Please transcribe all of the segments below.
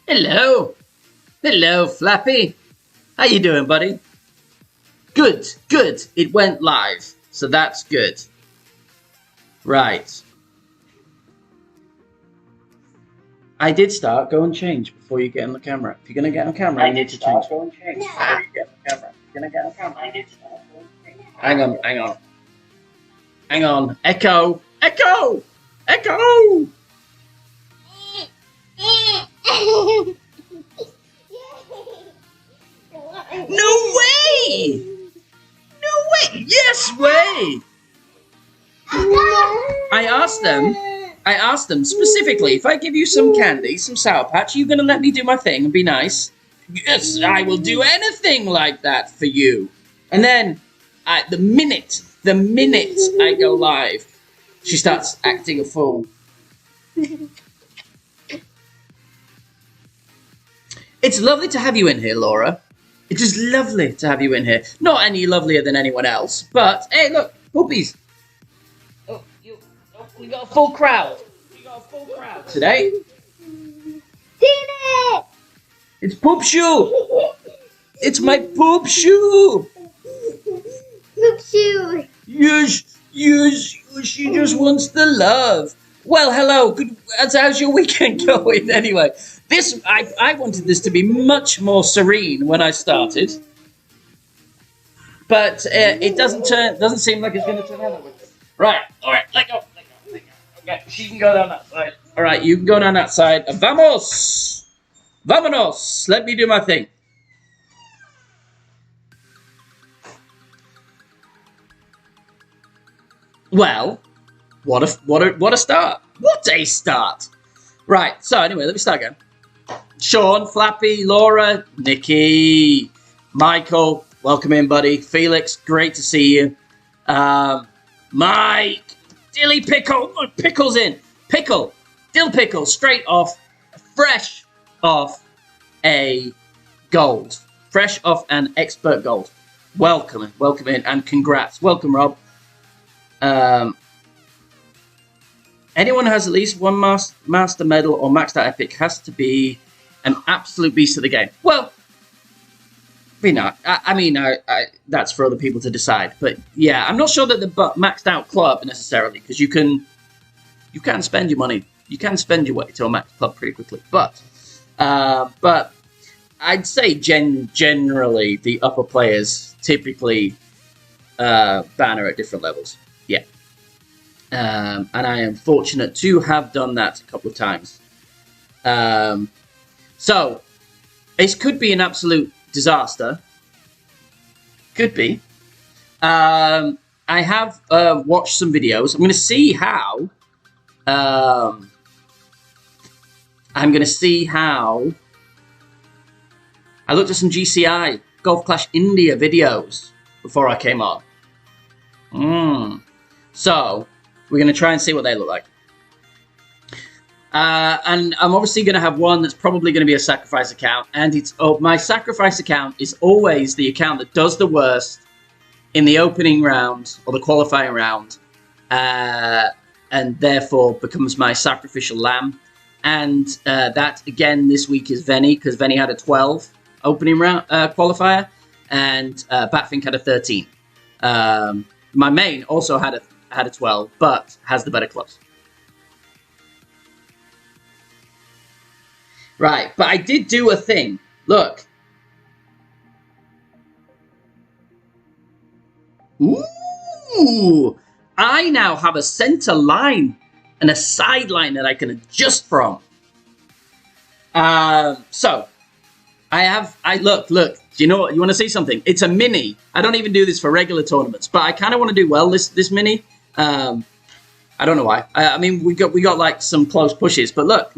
Hello. Hello, Flappy. How you doing, buddy? Good, good. It went live, so that's good. Right. I did start. Go and change before you get on the camera. If you're going to get on camera, you need to change. Go and change before you get on the camera. If you're going to get on camera, I need to start. Go and change. Hang on, hang on. Hang on. Echo! Echo! Echo! No way! No way! Yes way! I asked them specifically, if I give you some candy, some Sour Patch, are you going to let me do my thing and be nice? Yes, I will do anything like that for you. And then, the minute I go live, she starts acting a fool. It's lovely to have you in here, Laura. It is lovely to have you in here. Not any lovelier than anyone else, but hey, look, puppies. We got a full crowd. We got a full crowd today. Tina! It's Poop Shoe. It's my Poop Shoe. Poop Shoe. Yes, she just wants the love. Well, hello. Good. How's your weekend going anyway? I wanted this to be much more serene when I started, but it doesn't seem like it's going to turn out that way. Right. All right. Let go. Okay. She can go down that side. All right. You can go down that side. Vamos. Vámonos. Let me do my thing. Well, what a start. What a start. Right. So anyway, let me start again. Sean, Flappy, Laura, Nikki, Michael, welcome in, buddy. Felix, great to see you. Mike, Dilly Pickle, Pickle's in. Pickle, Dill Pickle, straight off, fresh off a gold. Fresh off an expert gold. Welcome in, and congrats. Welcome, Rob. Anyone who has at least one master medal or maxed out epic has to be an absolute beast of the game. Well, I mean, that's for other people to decide. But yeah, I'm not sure that the maxed out club necessarily, because you can spend your money. You can spend your way to a maxed club pretty quickly. But I'd say generally the upper players typically banner at different levels. Yeah. And I am fortunate to have done that a couple of times. So, this could be an absolute disaster. Could be. I have watched some videos. I'm going to see how... I looked at some GCI, Golf Clash India videos before I came on. So, we're going to try and see what they look like. And I'm obviously going to have one that's probably going to be a sacrifice account. And my sacrifice account is always the account that does the worst in the opening round or the qualifying round. And therefore becomes my sacrificial lamb. And that, again, this week is Venny, because Venny had a 12 opening round qualifier. And Batfink had a 13. My main also had a 12, but has the better clubs. Right, but I did do a thing. Look. Ooh! I now have a center line and a sideline that I can adjust from. So, look. Do you know what? You want to see something? It's a mini. I don't even do this for regular tournaments, but I kind of want to do well this mini. I don't know why. I mean, we got like some close pushes, but look.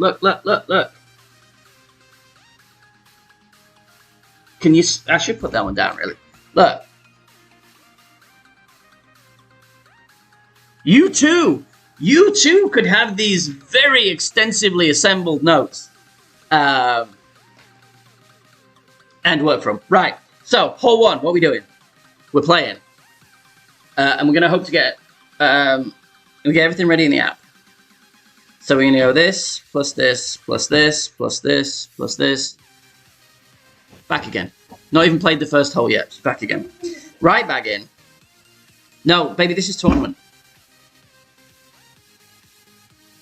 I should put that one down, really. Look. You too could have these very extensively assembled notes. And work from. Right. So, hole one, what are we doing? We're playing. And we're going to hope to get everything ready in the app. So we're going to go this, plus this, plus this, plus this, plus this. Back again. Not even played the first hole yet. Just back again. Right back in. No, baby, this is tournament.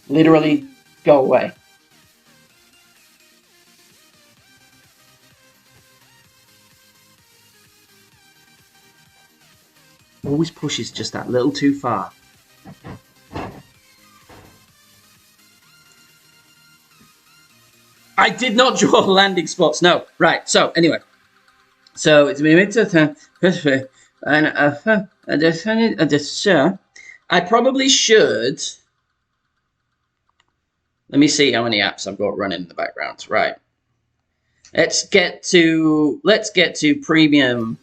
Literally, go away. Always pushes just that little too far. I did not draw landing spots. No. Right. So, anyway. So, it's been I probably should. Let me see how many apps I've got running in the background. Right. Let's get to premium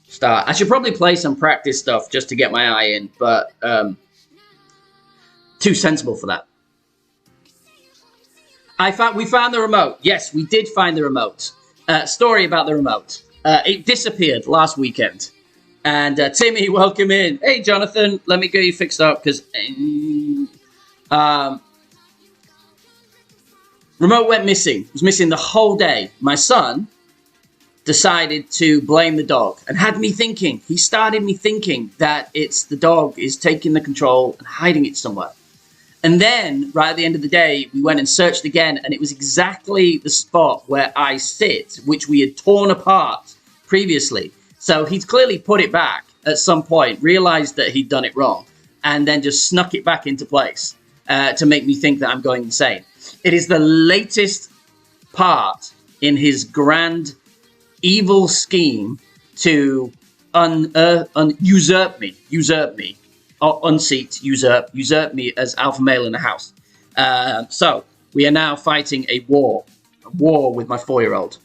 start. I should probably play some practice stuff just to get my eye in, but too sensible for that. We found the remote. Yes, we did find the remote. Story about the remote. It disappeared last weekend. And Timmy, welcome in. Hey, Jonathan, let me get you fixed up because remote went missing. It was missing the whole day. My son decided to blame the dog and had me thinking. He started me thinking that it's the dog is taking the control and hiding it somewhere. And then, right at the end of the day, we went and searched again, and it was exactly the spot where I sit, which we had torn apart previously. So he's clearly put it back at some point, realized that he'd done it wrong, and then just snuck it back into place to make me think that I'm going insane. It is the latest part in his grand evil scheme to usurp me. Or unseat, usurp me as alpha male in the house. So we are now fighting a war with my 4-year-old.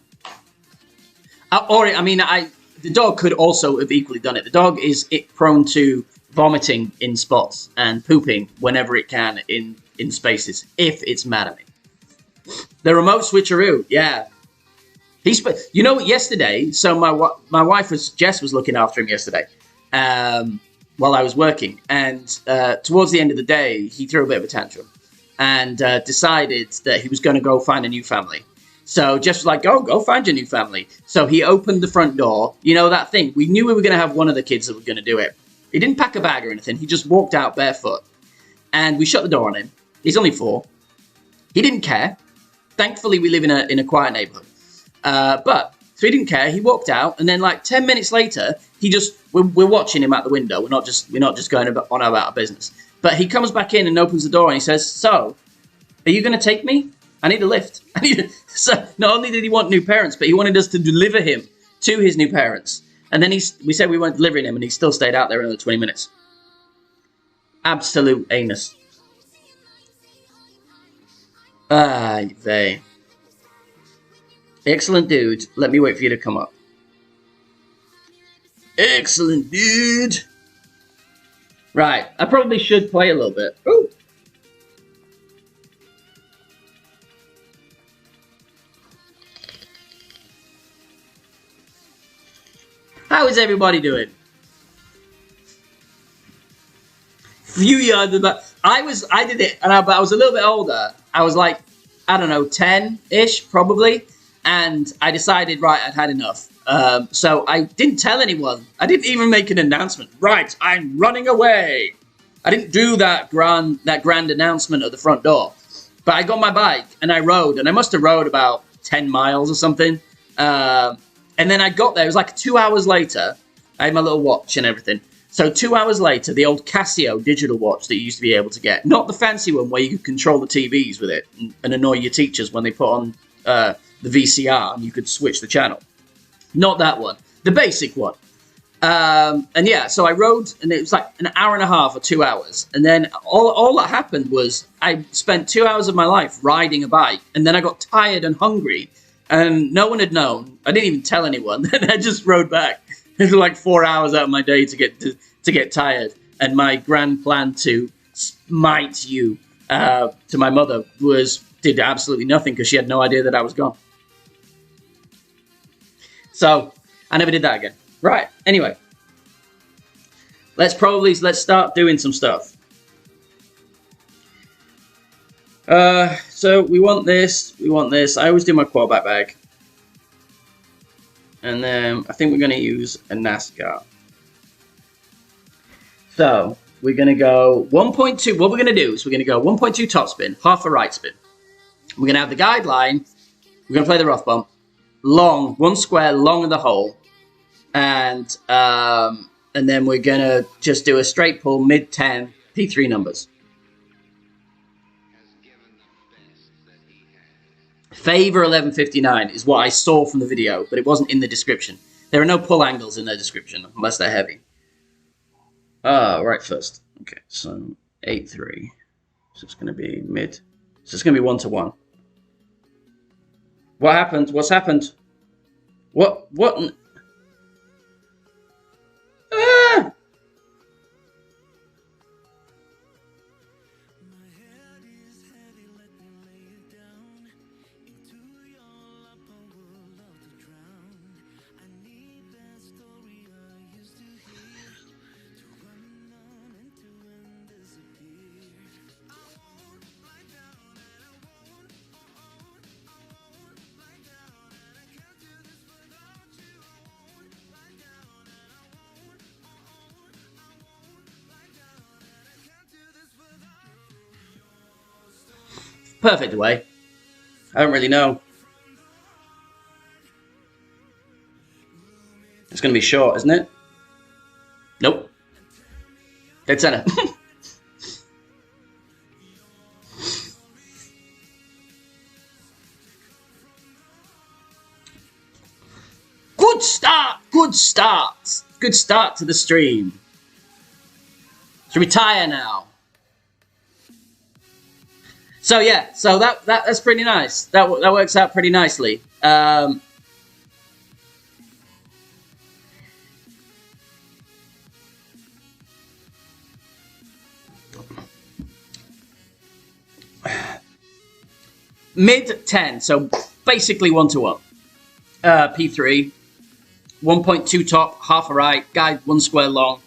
The dog could also have equally done it. The dog is prone to vomiting in spots and pooping whenever it can in spaces if it's mad at me. The remote switcheroo, yeah. Yesterday. So my wife Jess was looking after him yesterday. While I was working, and towards the end of the day, he threw a bit of a tantrum and decided that he was going to go find a new family. So Jess was like, go find your new family. So he opened the front door. You know that thing? We knew we were going to have one of the kids that were going to do it. He didn't pack a bag or anything. He just walked out barefoot. And we shut the door on him. He's only 4. He didn't care. Thankfully, we live in a quiet neighborhood. So he didn't care. He walked out, and then like 10 minutes later, we're watching him out the window. We're not just going on about our business. But he comes back in and opens the door, and he says, "So, are you going to take me? I need a lift." So not only did he want new parents, but he wanted us to deliver him to his new parents. And then we said we weren't delivering him, and he still stayed out there another 20 minutes. Absolute anus. They. Excellent, dude. Let me wait for you to come up. Excellent, dude. Right. I probably should play a little bit. Ooh. How is everybody doing? Few yards about. I did it, but I was a little bit older. I was like, I don't know, 10-ish, probably. And I decided, right, I'd had enough. So I didn't tell anyone. I didn't even make an announcement. Right, I'm running away. I didn't do that grand announcement at the front door. But I got my bike and I rode. And I must have rode about 10 miles or something. And then I got there. It was like 2 hours later. I had my little watch and everything. So 2 hours later, the old Casio digital watch that you used to be able to get. Not the fancy one where you could control the TVs with it and annoy your teachers when they put on the VCR and you could switch the channel. Not that one. The basic one. And yeah, so I rode, and it was like an hour and a half or 2 hours. And then all that happened was I spent 2 hours of my life riding a bike, and then I got tired and hungry, and no one had known. I didn't even tell anyone. And I just rode back. It was like 4 hours out of my day to get tired. And my grand plan to smite you to my mother did absolutely nothing because she had no idea that I was gone. So I never did that again. Right. Anyway, let's start doing some stuff. So we want this. We want this. I always do my quarterback bag. And then I think we're going to use a NASCAR. So we're going to go 1.2. What we're going to do is we're going to go 1.2 top spin, half a right spin. We're going to have the guideline. We're going to play the rough bump. Long, one square long of the hole. And then we're going to just do a straight pull, mid 10, P3 numbers. Favor 1159 is what I saw from the video, but it wasn't in the description. There are no pull angles in their description, unless they're heavy. Right first. Okay, so 8-3. So it's going to be mid. So it's going to be 1-1. What happened? What's happened? What? Ah! Perfect way. I don't really know. It's going to be short, isn't it? Nope. Dead center. Good start. Good start. Good start to the stream. To retire now. So yeah, so that's pretty nice. That works out pretty nicely. Mid 10, so basically 1-1. P3, 1.2 top, half a right, guide 1 square long.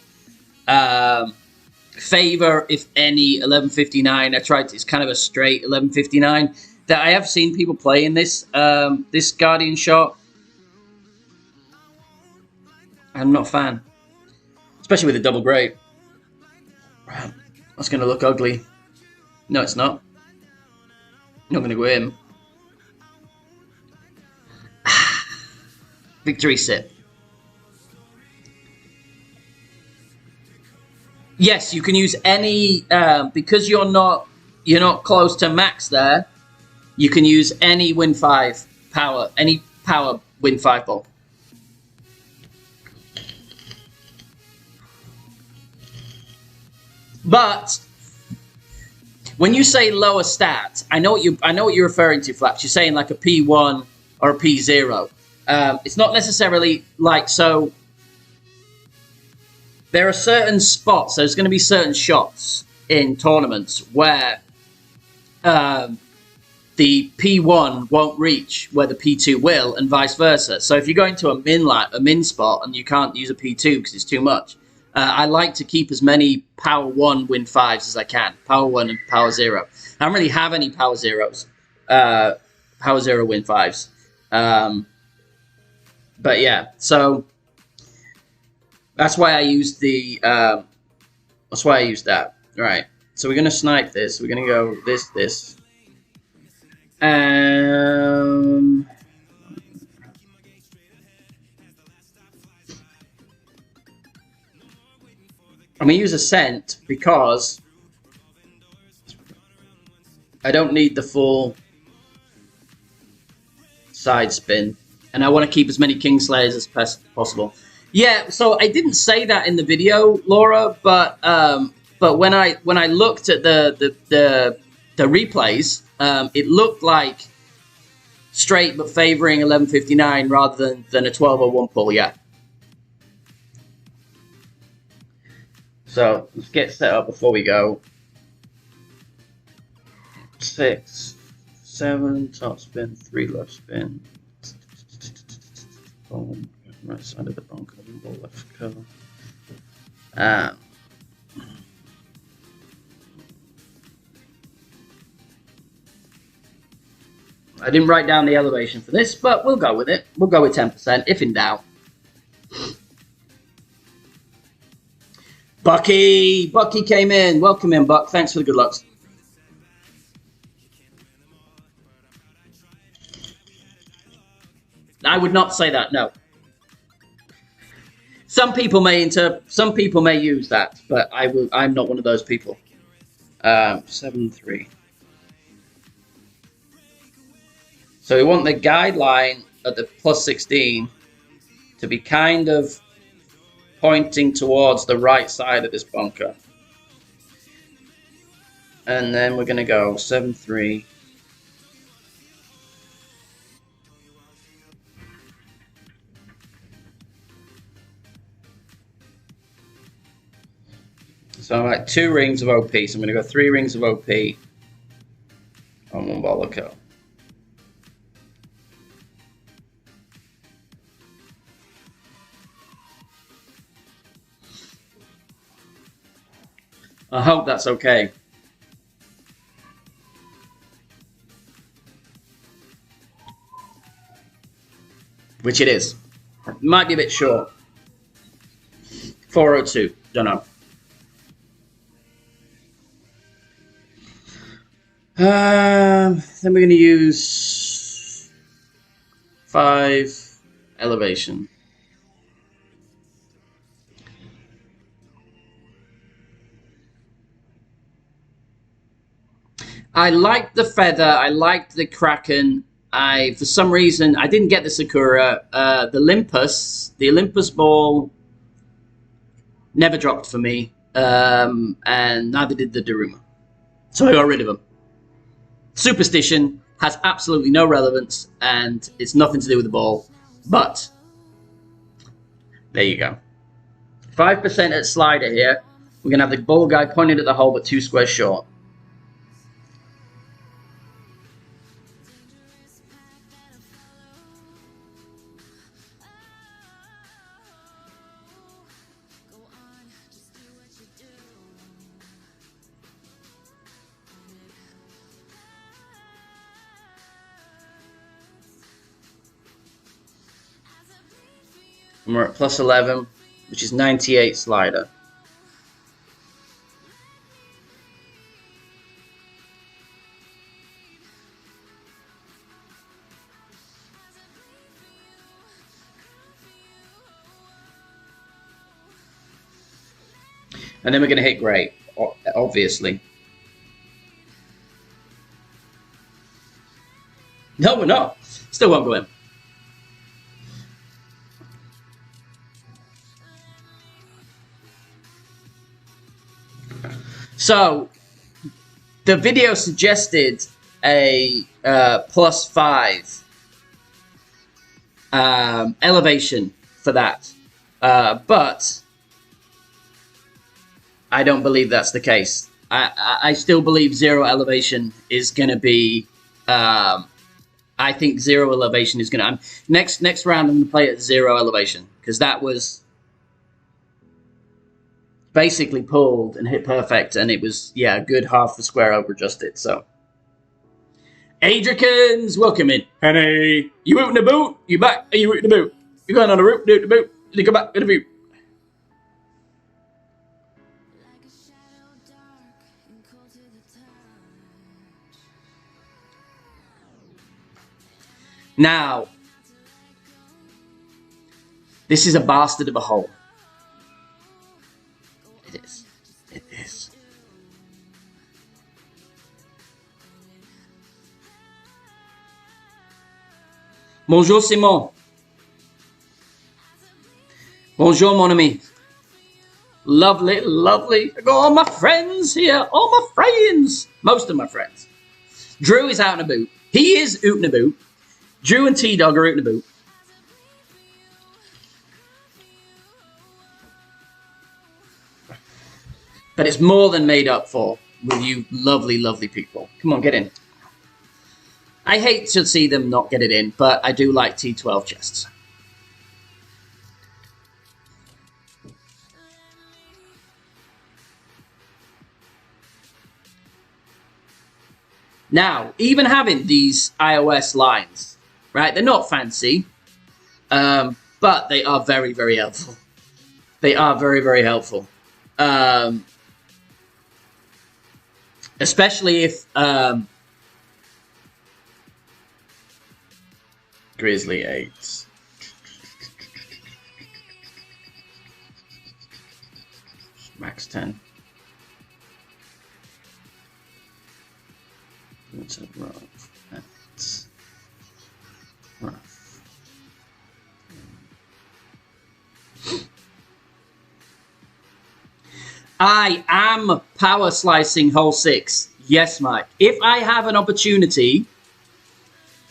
Favor, if any, 1159. I tried. It's kind of a straight 1159. That I have seen people play in this this Guardian shot. I'm not a fan, especially with a double great. That's going to look ugly. No, it's not. Not going to go in. Victory sip. Yes, you can use any because you're not close to max there. You can use any Win 5 power, any power Win 5 ball. But when you say lower stat, I know what you're referring to, Flaps. You're saying like a P1 or a P0. It's not necessarily like so. There are certain spots, there's going to be certain shots in tournaments where the P1 won't reach where the P2 will, and vice versa. So if you're going to a min spot and you can't use a P2 because it's too much, I like to keep as many Power 1 Win 5s as I can. Power 1 and Power 0. I don't really have any Power 0s. Power 0 Win 5s. But yeah, so that's why I used the. That's why I used that. Right. So we're gonna snipe this. We're gonna go this. I'm gonna use Ascent because I don't need the full side spin, and I want to keep as many Kingslayers as possible. Yeah, so I didn't say that in the video, Laura, but when I looked at the replays, it looked like straight but favoring 1159 rather than a 1201 pull. Yeah. So let's get set up before we go. 6, 7 top spin, 3 left spin. Boom. Right side of the bunker, ball left cover. I didn't write down the elevation for this, but we'll go with it. We'll go with 10%, if in doubt. Bucky! Bucky came in. Welcome in, Buck. Thanks for the good lucks. I would not say that, no. Some people may use that, but I'm not one of those people. 7-3. So we want the guideline at the plus 16 to be kind of pointing towards the right side of this bunker. And then we're going to go 7-3. So I'm at 2 rings of OP. So I'm going to go 3 rings of OP on 1 Bolico. I hope that's okay. Which it is. It might be a bit short. 402. Don't know. Then we're going to use 5 elevation. I liked the feather. I liked the Kraken. For some reason, I didn't get the Sakura. The Olympus ball never dropped for me. And neither did the Daruma. So I got rid of them. Superstition has absolutely no relevance, and it's nothing to do with the ball. But there you go. 5% at slider here. We're going to have the ball guy pointed at the hole, but 2 squares short. And we're at plus 11, which is 98 slider. And then we're going to hit great, obviously. No, we're not. Still won't go in. So, the video suggested a plus 5 elevation for that, but I don't believe that's the case. I still believe 0 elevation is going to be. I think 0 elevation is going to. Next round, I'm going to play at 0 elevation because that was basically pulled and hit perfect, and it was, yeah, a good half the square over adjusted. So, Adrikins, welcome in. Henny, you out in the boot? You back? Are you out in the boot? You going on the route? Do the boot? Did you come back in the boot? Now, this is a bastard of a hole. It is. It is. Bonjour, Simon. Bonjour, mon ami. Lovely, lovely. I got all my friends here. All my friends. Most of my friends. Drew is out in a boot. He is out in a boot. Drew and T-Dog are out in a boot. But it's more than made up for with you lovely, lovely people. Come on, get in. I hate to see them not get it in, but I do like T12 chests. Now, even having these iOS lines, right? They're not fancy, but they are very, very helpful. They are very, very helpful. Especially if Grizzly 8. Max 10. What's a rough? That's rough. I am power slicing hole 6. Yes, Mike. If I have an opportunity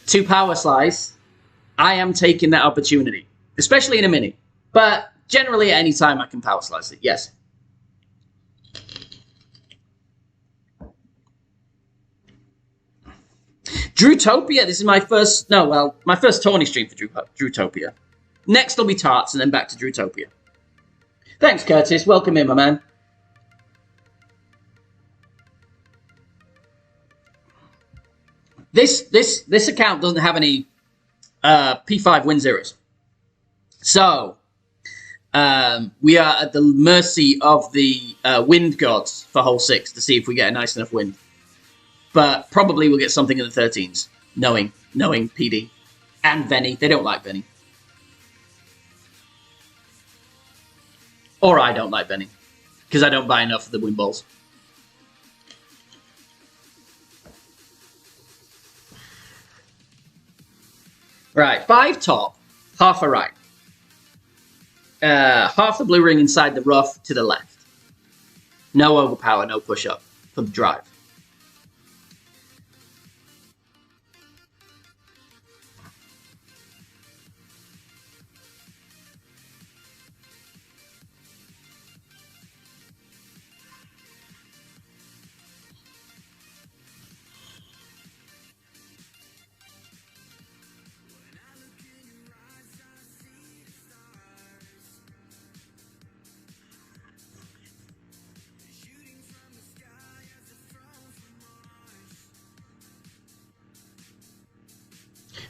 to power slice, I am taking that opportunity, especially in a mini. But generally, at any time, I can power slice it. Yes. Drewtopia. This is my first. No, well, my first Tawny stream for Drewtopia. Next will be Tarts, and then back to Drewtopia. Thanks, Curtis. Welcome in, my man. This account doesn't have any P5 win zeros. So, we are at the mercy of the wind gods for hole 6 to see if we get a nice enough wind. But probably we'll get something in the 13s, knowing PD. And Venny. They don't like Venny. Or I don't like Venny. Because I don't buy enough of the wind balls. Right, 5 top, half a right. Half the blue ring inside the rough to the left. No overpower, no push up for the drive.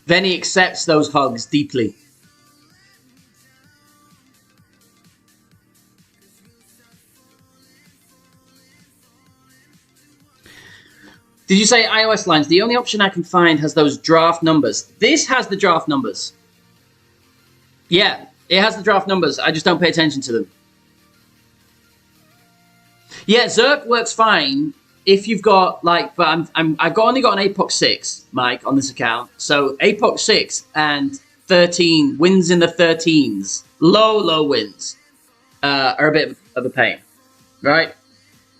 Venny accepts those hugs deeply. Did you say iOS lines? The only option I can find has those draft numbers. This has the draft numbers. Yeah, it has the draft numbers. I just don't pay attention to them. Yeah, Zerk works fine if you've got like, but I've only got an APOC 6, Mike, on this account. So APOC 6 and 13 wins in the 13s, low wins, are a bit of a pain, right?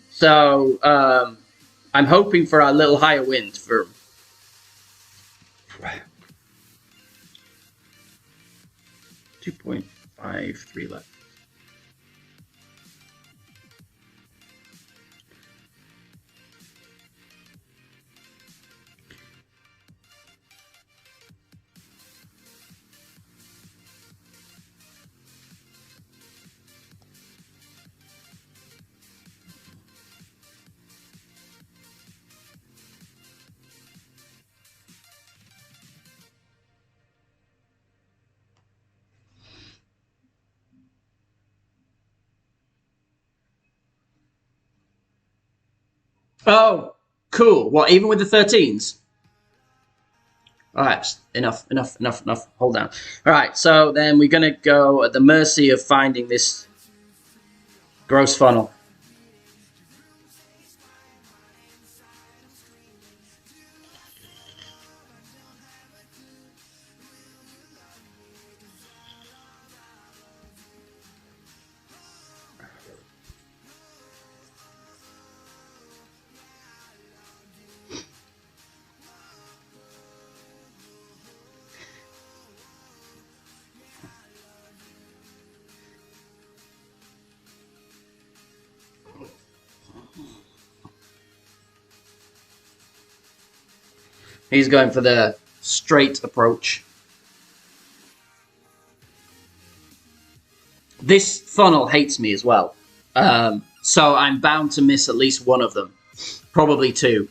So I'm hoping for a little higher wins for 2.53 left. Oh, cool. What, even with the 13s? All right, enough. Hold down. All right, so then we're going to go at the mercy of finding this gross funnel. He's going for the straight approach. This funnel hates me as well. So I'm bound to miss at least one of them. Probably two.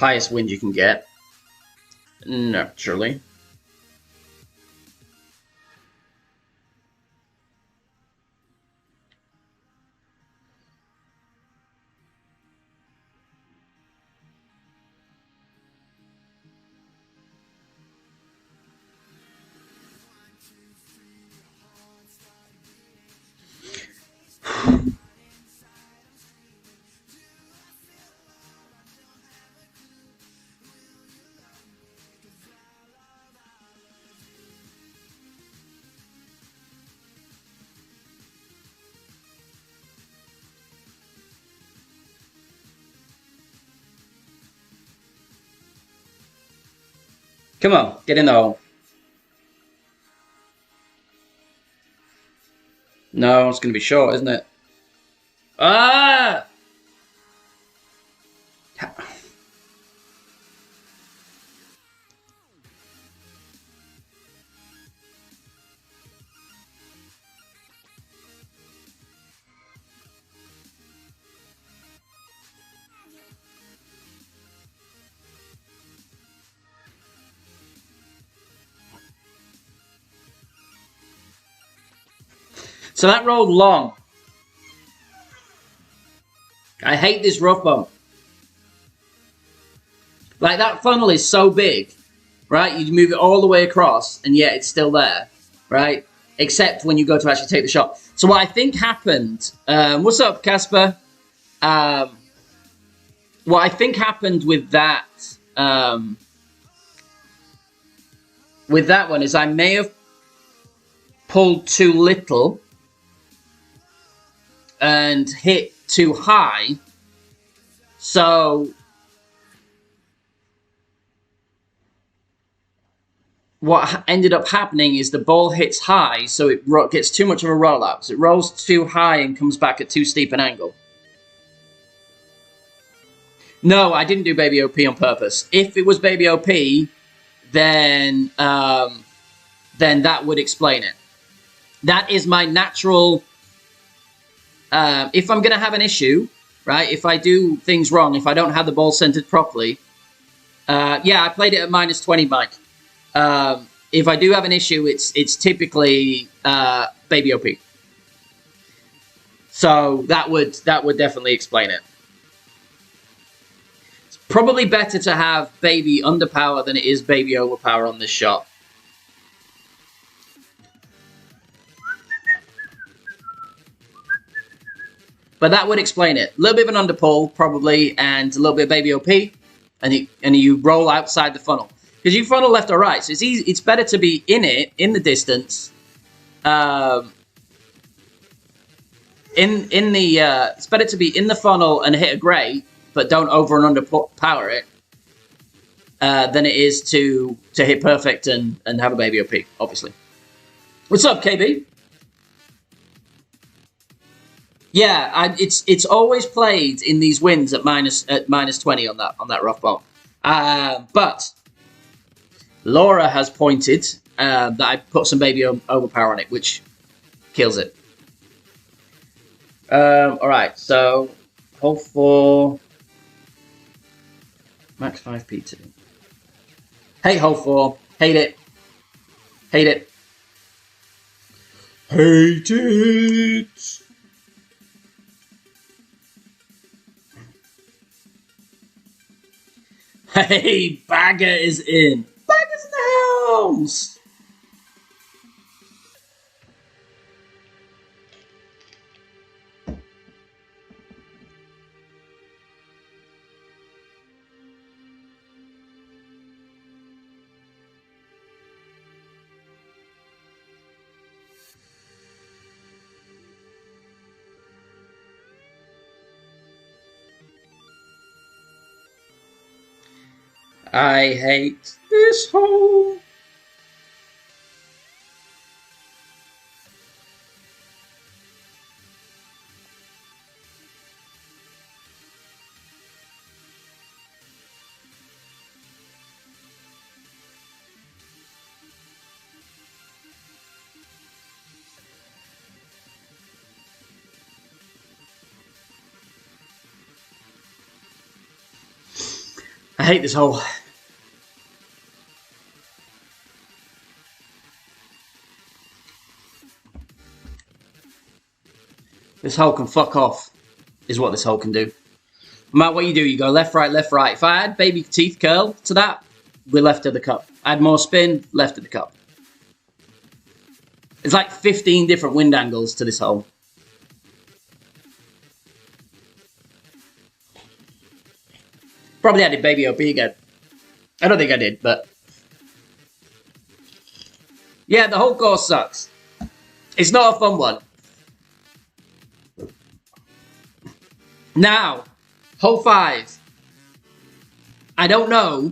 highest wind you can get. Naturally. Come on, get in the hole. No, it's going to be short, isn't it? Ah! So that rolled long. I hate this rough bump. Like, that funnel is so big, right? You move it all the way across, and yet it's still there, right? Except when you go to actually take the shot. So what I think happened... what's up, Casper? What I think happened with that... with that one is I may have pulled too little and hit too high. So what ended up happening is the ball hits high, so it gets too much of a rollout. So it rolls too high and comes back at too steep an angle. No, I didn't do Baby OP on purpose. If it was Baby OP, then that would explain it. That is my natural... if I'm going to have an issue, right, if I do things wrong, if I don't have the ball centered properly... yeah, I played it at -20, Mike. If I do have an issue, it's typically Baby OP. So that would definitely explain it. It's probably better to have Baby underpower than it is Baby overpower on this shot. But that would explain it. A little bit of an underpull, probably, and a little bit of Baby OP, and you roll outside the funnel. Because you funnel left or right, so it's easy. It's better to be in it, in the distance. It's better to be in the funnel and hit a great, but don't over and underpower it, than it is to hit perfect and have a Baby OP, obviously. What's up, KB? Yeah, it's always played in these wins at -20 on that rough bump. But Laura has pointed that I put some Baby overpower on it, which kills it. All right, so hole 4, max 5p to do. Hate hole 4, hate it, hate it, hate it. Hey, Bagger is in. Bagger's in the house. I hate this hole. I hate this hole. This hole can fuck off, is what this hole can do. No matter what you do, you go left, right, left, right. If I add baby teeth curl to that, we're left of the cup. Add more spin, left of the cup. It's like 15 different wind angles to this hole. Probably added baby OP again. I don't think I did, but... yeah, the whole course sucks. It's not a fun one. Now, hole 5. I don't know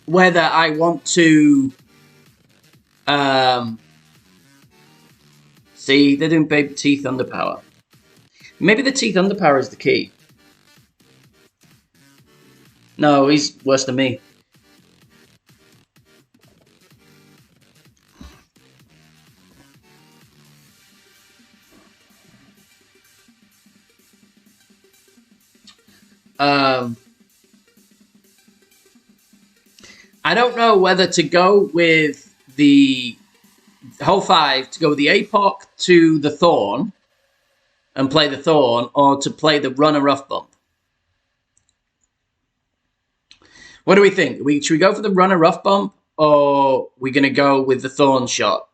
whether I want to... see, they're doing baby teeth underpower. Maybe the teeth underpower is the key. No, he's worse than me. I don't know whether to go with the hole 5, to go with the APOC to the Thorn and play the Thorn, or to play the Runner Rough Bump. What do we think? Should we go for the Runner Rough Bump, or are we going to go with the Thorn shot?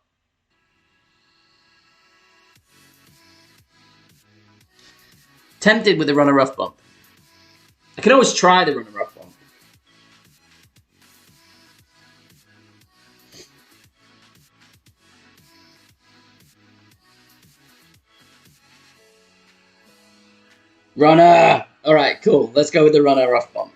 Tempted with the Runner Rough Bump. I can always try the Runner Rough Bump. Runner! Alright, cool. Let's go with the Runner Rough Bump.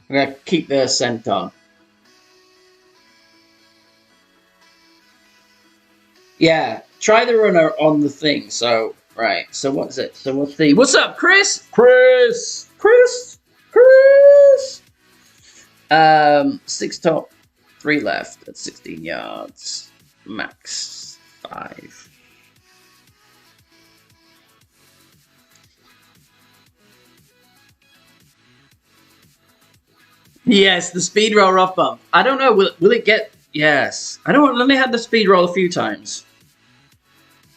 I'm going to keep the scent on. Yeah, try the runner on the thing. So, right. So, what's it? So, what's the... what's up, Chris? Chris! 6 top, 3 left at 16 yards. Max 5. Yes, the speed roll rough bump. I don't know. Will it get... yes. I don't... let me have the speed roll a few times.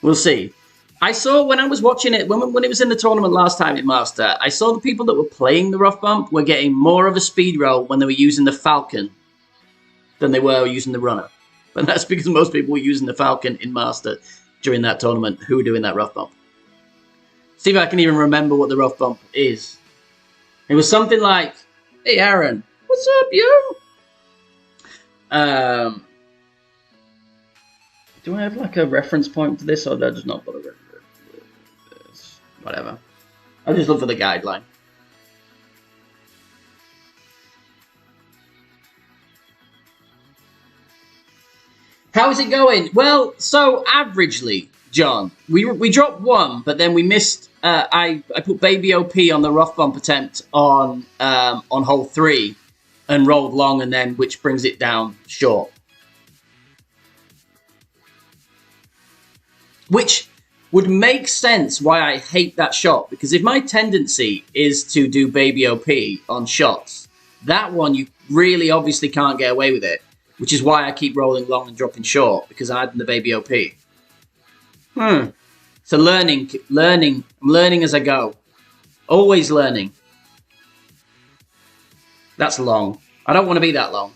We'll see. I saw when I was watching it, when it was in the tournament last time at Master, I saw the people that were playing the rough bump were getting more of a speed roll when they were using the Falcon than they were using the runner. But that's because most people were using the Falcon in Master during that tournament who were doing that rough bump. See if I can even remember what the rough bump is. It was something like, hey Aaron, what's up, yo? Do I have like a reference point for this, or do I just not bother with this? Whatever. I'll just look for the guideline. How is it going? Well, so averagely, John. We dropped 1, but then we missed. I put baby OP on the rough bump attempt on hole 3, and rolled long, and then which brings it down short. Which would make sense why I hate that shot, because if my tendency is to do baby OP on shots, that one you really obviously can't get away with it, which is why I keep rolling long and dropping short, because I'm adding the baby OP. So learning. I'm learning as I go. Always learning. That's long. I don't want to be that long.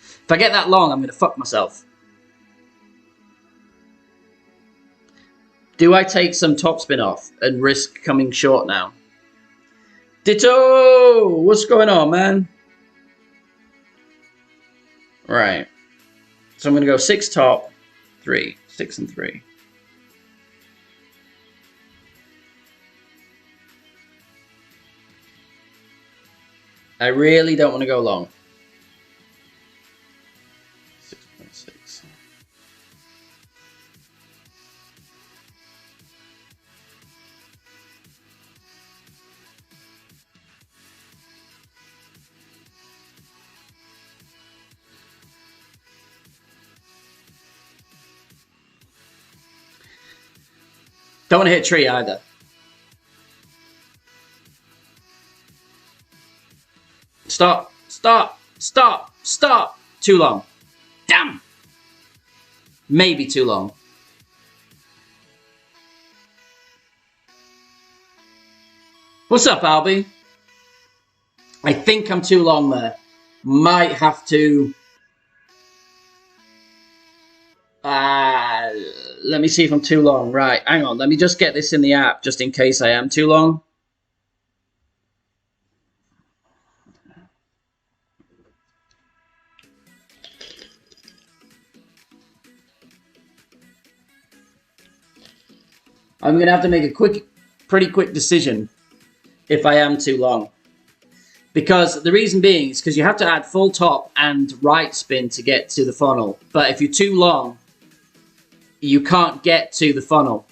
If I get that long, I'm going to fuck myself. Do I take some topspin off and risk coming short now? Ditto! What's going on, man? Right. So I'm going to go 6 top, 3. 6 and 3. I really don't want to go long. 6.6. Don't want to hit tree either. Stop. Stop. Stop. Stop. Too long. Damn. Maybe too long. What's up, Albie? I think I'm too long there. Might have to... let me see if I'm too long. Right, hang on. Let me just get this in the app just in case I am too long. I'm going to have to make a pretty quick decision if I am too long. Because the reason being is because you have to add full top and right spin to get to the funnel. But if you're too long, you can't get to the funnel.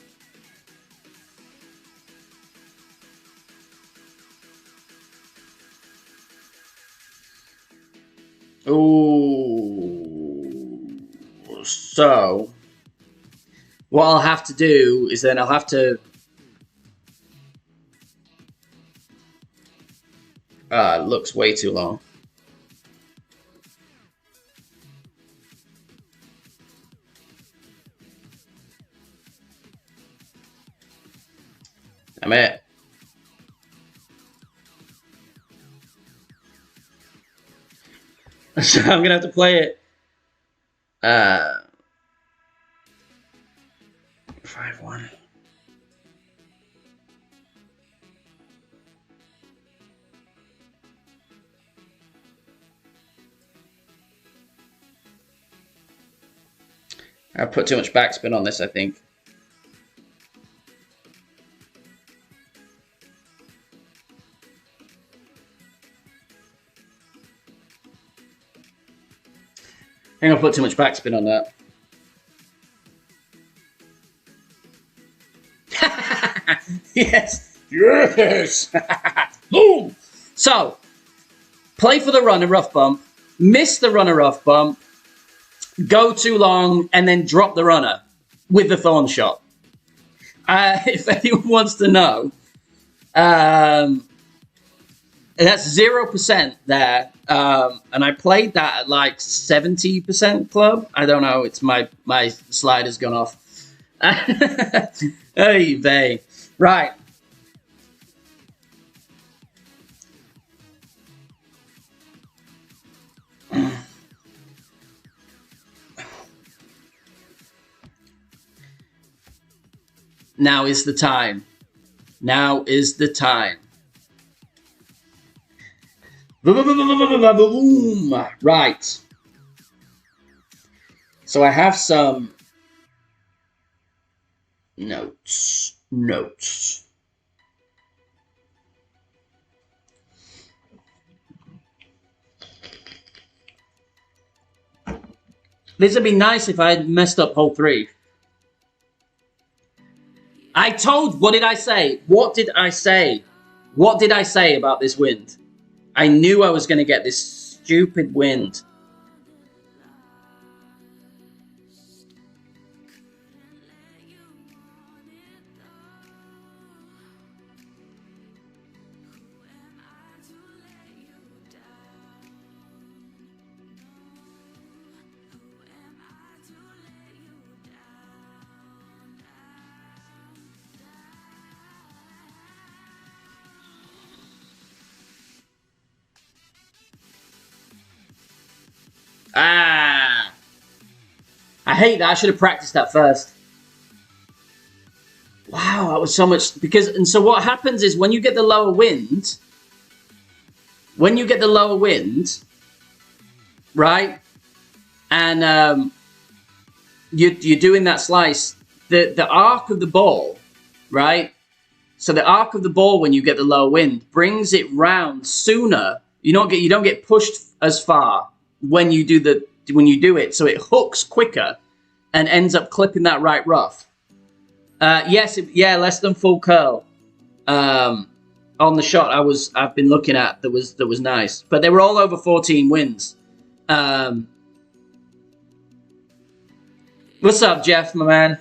Ooh. So, what I'll have to do is then I'll have to... it looks way too long. Damn it. So I'm gonna have to play it. 5-1. I put too much backspin on this, I think. I think I put too much backspin on that. Yes! Yes! Boom! So, play for the runner rough bump, miss the runner rough bump, go too long, and then drop the runner with the thorn shot. If anyone wants to know, that's 0% there. And I played that at like 70% club. I don't know. It's my slider's gone off. Hey, vey. Right. Now is the time. Now is the time. Right. So I have some notes. This would be nice if I had messed up hole 3. What did I say? What did I say? What did I say about this wind? I knew I was going to get this stupid wind. I hate that. I should have practiced that first. Wow, that was so much. And so what happens is when you get the lower wind, right? And you're doing that slice, the arc of the ball, right? So the arc of the ball when you get the lower wind brings it round sooner. You don't get pushed as far when you do it, so it hooks quicker and ends up clipping that right rough. Yes, less than full curl. On the shot I've been looking at that was nice, but they were all over 14 wins. What's up, Jeff, my man?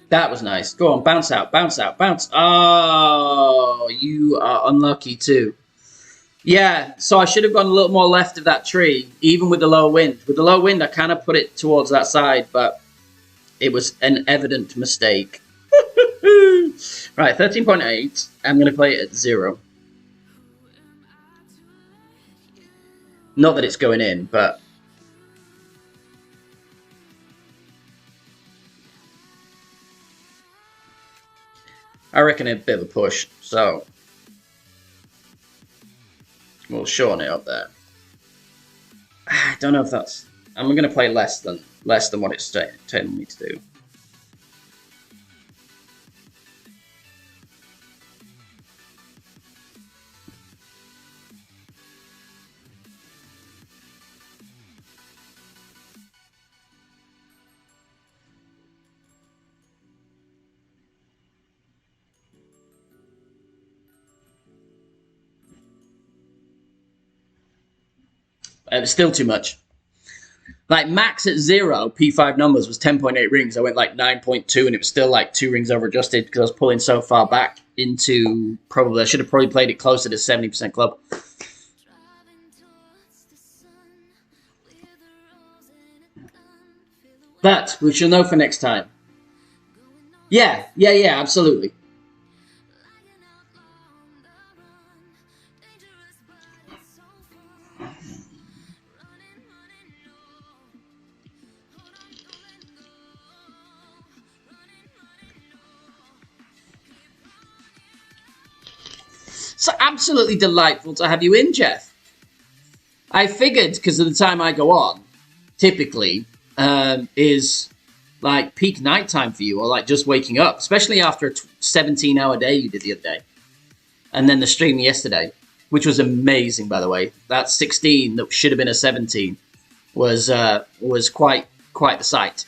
That was nice. Go on, bounce out, bounce out, bounce. Oh, you are unlucky too. Yeah, so I should have gone a little more left of that tree, even with the low wind. With the low wind, I kind of put it towards that side, but it was an evident mistake. Right, 13.8. I'm going to play it at 0. Not that it's going in, but... I reckon a bit of a push, so... We'll shorten it up there. I don't know if that's... I'm going to play less than what it's telling me to do. It's still too much. Like max at 0, P5 numbers was 10.8 rings. I went like 9.2 and it was still like 2 rings over adjusted because I was pulling so far back into I should have probably played it closer to 70% club. But we shall know for next time. Yeah, absolutely. So absolutely delightful to have you in, Jeff. I figured, because of the time I go on, typically, is like peak nighttime for you, or like just waking up, especially after a 17-hour day you did the other day. And then the stream yesterday, which was amazing, by the way. That 16 that should have been a 17 was quite the sight.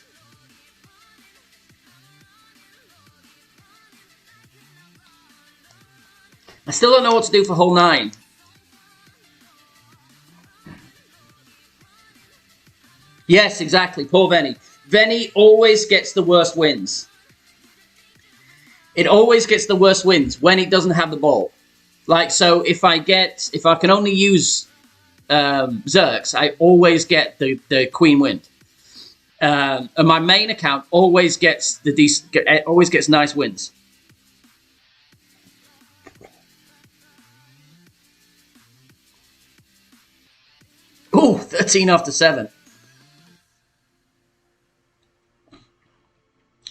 I still don't know what to do for hole 9. Yes, exactly. Poor Venny. Venny always gets the worst wins. It always gets the worst wins when it doesn't have the ball. Like, so if I can only use Zerks, I always get the Queen Wind. And my main account always gets nice wins. Ooh, 13 after 7.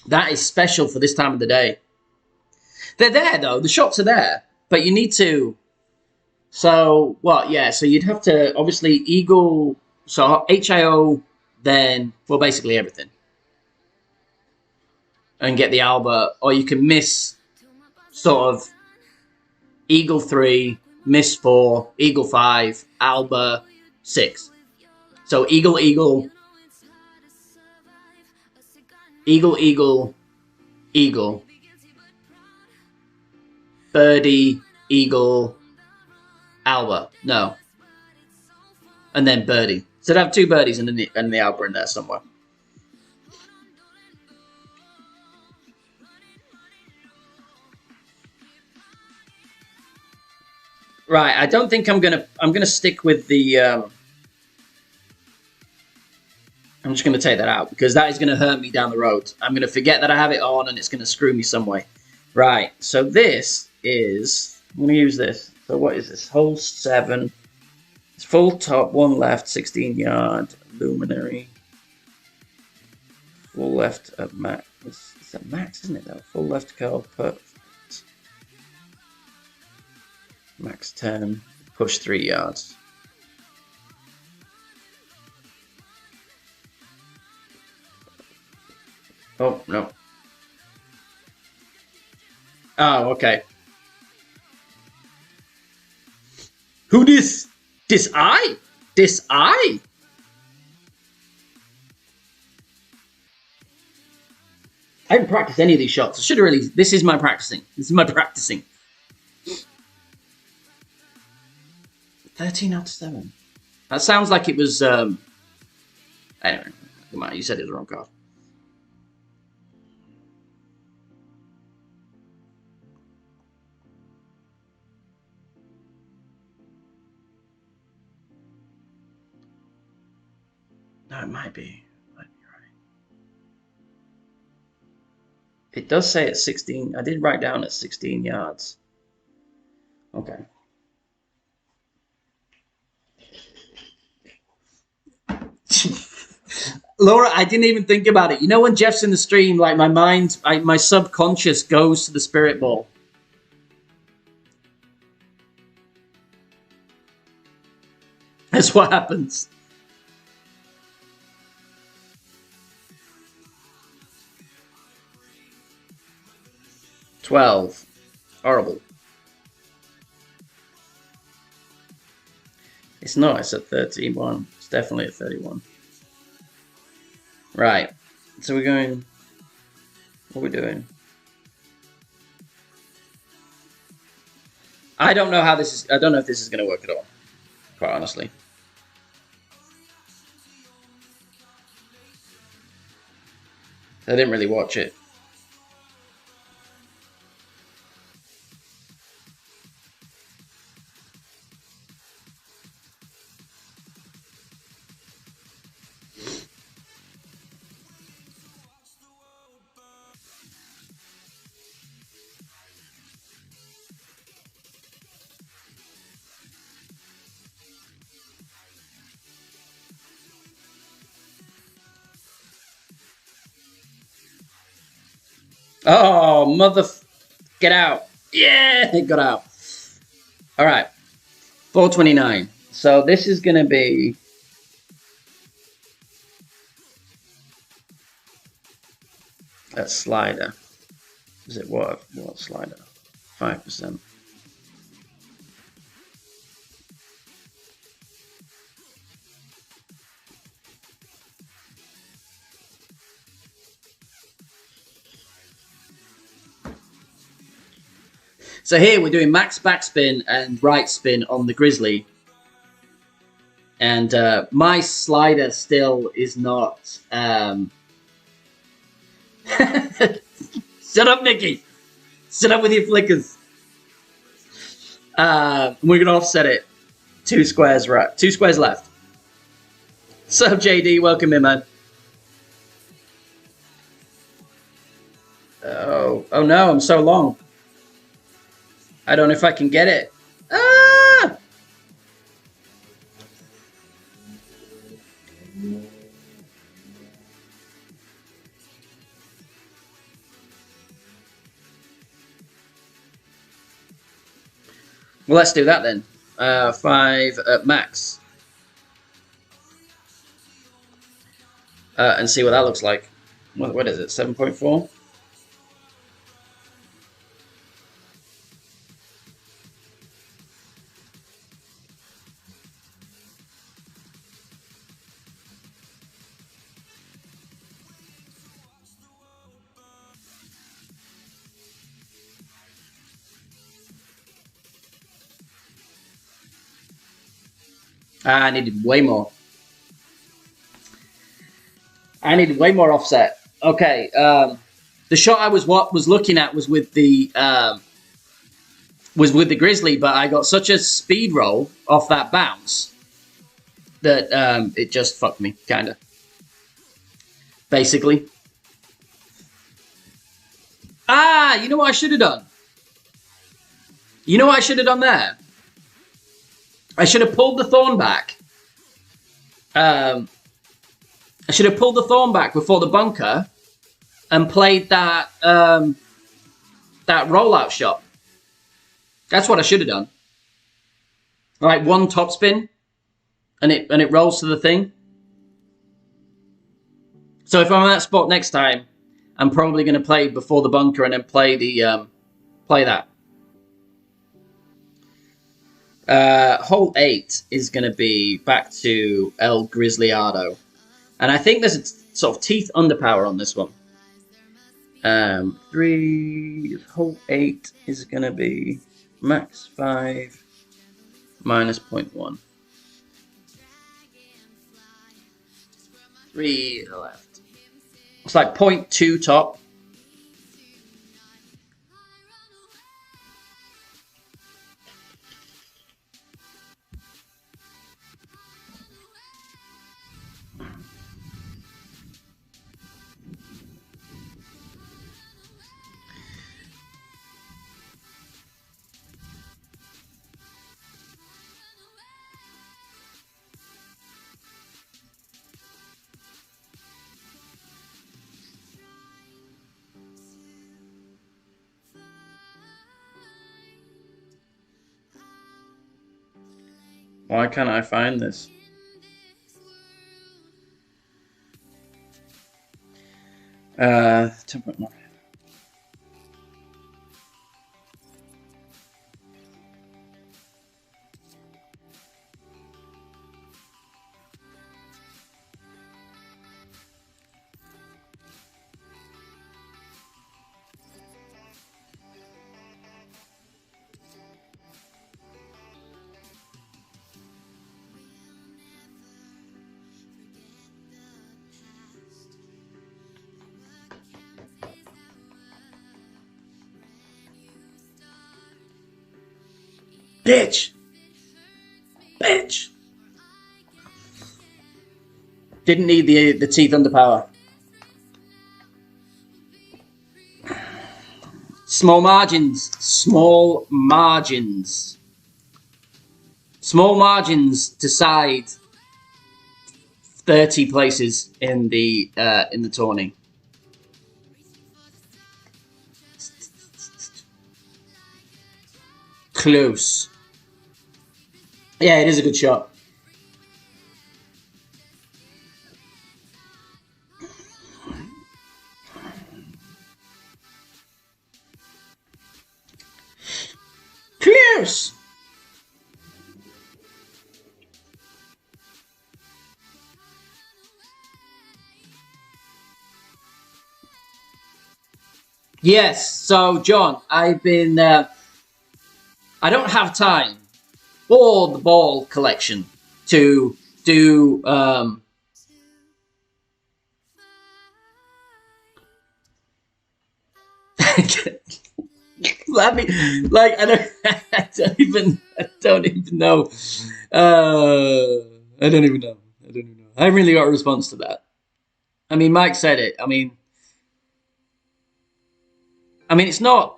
That is special for this time of the day. They're there, though. The shots are there. But you need to... So, what? Yeah, so you'd have to, obviously, Eagle... So, HIO, then... Well, basically everything. And get the Alba. Or you can miss, sort of, Eagle 3, miss 4, Eagle 5, Alba... 6. So Eagle, Eagle, Eagle, Eagle, Eagle, Birdie, Eagle, Alba. No. And then Birdie. So I'd have 2 birdies and the Alba in there somewhere. Right, I don't think I'm gonna stick with the I'm just gonna take that out because that is gonna hurt me down the road. I'm gonna forget that I have it on and it's gonna screw me some way. Right, so this is I'm gonna use this. So what is this? Hole 7. It's full top, 1 left, 16-yard, luminary. Full left at max. It's at max, isn't it though? Full left curl, perfect. Max 10, push 3 yards. Oh, no. Oh, okay. Who this? This I? This I? I haven't practiced any of these shots. I should have really... This is my practicing. This is my practicing. 13 out of 7. That sounds like it was, anyway, come on, you said it was the wrong card. Might be right. It does say it's 16. I did write down at 16 yards. Okay. Laura, I didn't even think about it. You know when Jeff's in the stream, like my mind, my subconscious goes to the spirit ball. That's what happens. $12. Horrible. It's not. It's at 31. It's definitely at 31. Right. So we're going... What are we doing? I don't know how this is... I don't know if this is going to work at all. Quite honestly. I didn't really watch it. Oh, mother... Get out. Yeah, it got out. All right. 429. So this is going to be... That slider. Is it what slider? 5%. So here we're doing max backspin and right spin on the Grizzly. And my slider still is not... Shut up, Nikki! Shut up with your flickers. We're going to offset it. 2 squares right. 2 squares left. Sup, JD? Welcome in, man. Oh no, I'm so long. I don't know if I can get it. Ah! Well, let's do that then. 5 at max. And see what that looks like. What is it? 7.4? I needed way more. I needed way more offset. Okay. The shot I was looking at was with the Grizzly, but I got such a speed roll off that bounce that it just fucked me, kinda. Basically. Ah, you know what I should have done? You know what I should have done there? I should have pulled the thorn back. I should have pulled the thorn back before the bunker and played that that rollout shot. That's what I should have done. Like 1 topspin, and it rolls to the thing. So if I'm in that spot next time, I'm probably going to play before the bunker and then play the play that. Hole 8 is going to be back to El Grizzlyado. And I think there's a sort of teeth underpower on this one. Hole 8 is going to be max 5 minus 0.1. 3 left. It's like 0.2 top. Why can't I find this? Temperate Market. Bitch! Bitch! Didn't need the teeth under power. Small margins. Small margins. Small margins decide 30 places in the tourney. Close. Yeah, it is a good shot. Close. Yes. So, John, I've been. I don't have time for the ball collection to do. Let me, like, I don't even know. I don't even know. I haven't really got a response to that. I mean, Mike said it. I mean, it's not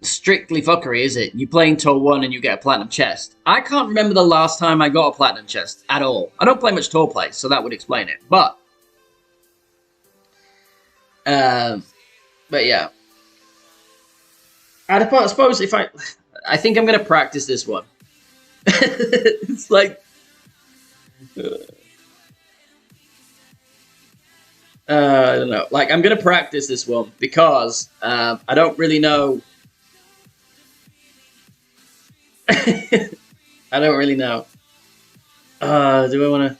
strictly fuckery, is it? You play in Tour 1 and you get a platinum chest. I can't remember the last time I got a platinum chest at all. I don't play much Tour play, so that would explain it. But yeah. I suppose if I think I'm going to practice this one. It's like... I don't know. Like, I'm going to practice this one because I don't really know. I don't really know. Do I want to...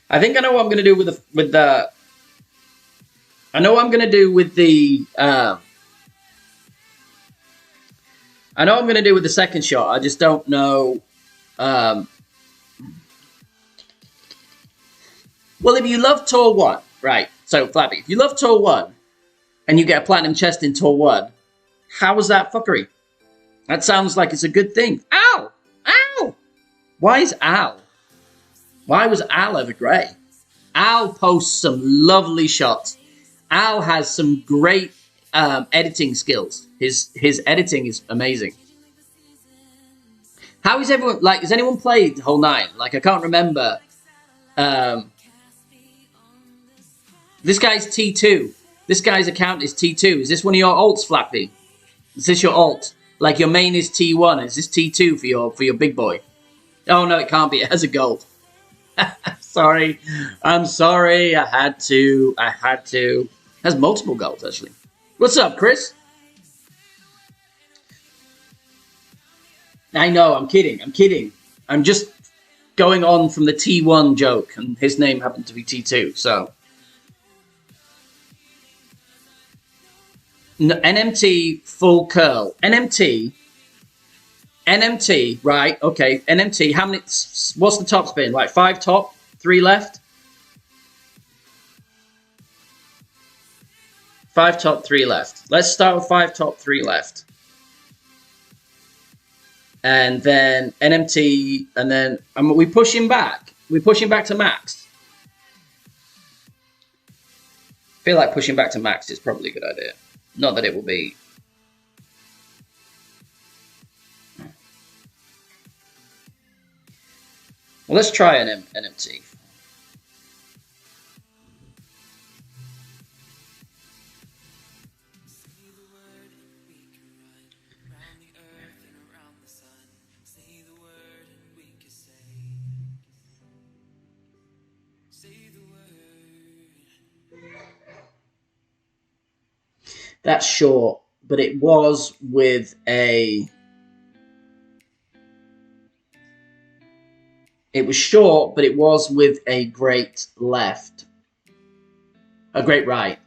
I think I know what I'm going to do with the... I know what I'm going to do with the... I know what I'm going to do with the second shot. I just don't know... Well, if you love Tour 1, right, so Flappy, if you love Tour 1 and you get a platinum chest in Tour 1, how is that fuckery? That sounds like it's a good thing. Ow! Ow! Why is Al? Why was Al ever grey? Al posts some lovely shots. Al has some great editing skills. His editing is amazing. How is everyone, like, has anyone played Whole 9? Like, I can't remember. This guy's T2. This guy's account is T2. Is this one of your alts, Flappy? Is this your alt? Like, your main is T1. Is this T2 for your big boy? Oh, no, it can't be. It has a gold. Sorry. I'm sorry. I had to. It has multiple golds, actually. What's up, Chris? I know. I'm kidding. I'm just going on from the T1 joke, and his name happened to be T2, so... No, NMT full curl. NMT, right, okay. NMT, how many, what's the top spin? Like 5 top, 3 left? 5 top, 3 left. Let's start with 5 top, 3 left. And then NMT, and then we push him back. We push him back to max. I feel like pushing back to max is probably a good idea. Not that it will be. Well, let's try an NMT. That's short, but it was with a... It was short, but it was with a great left. A great right.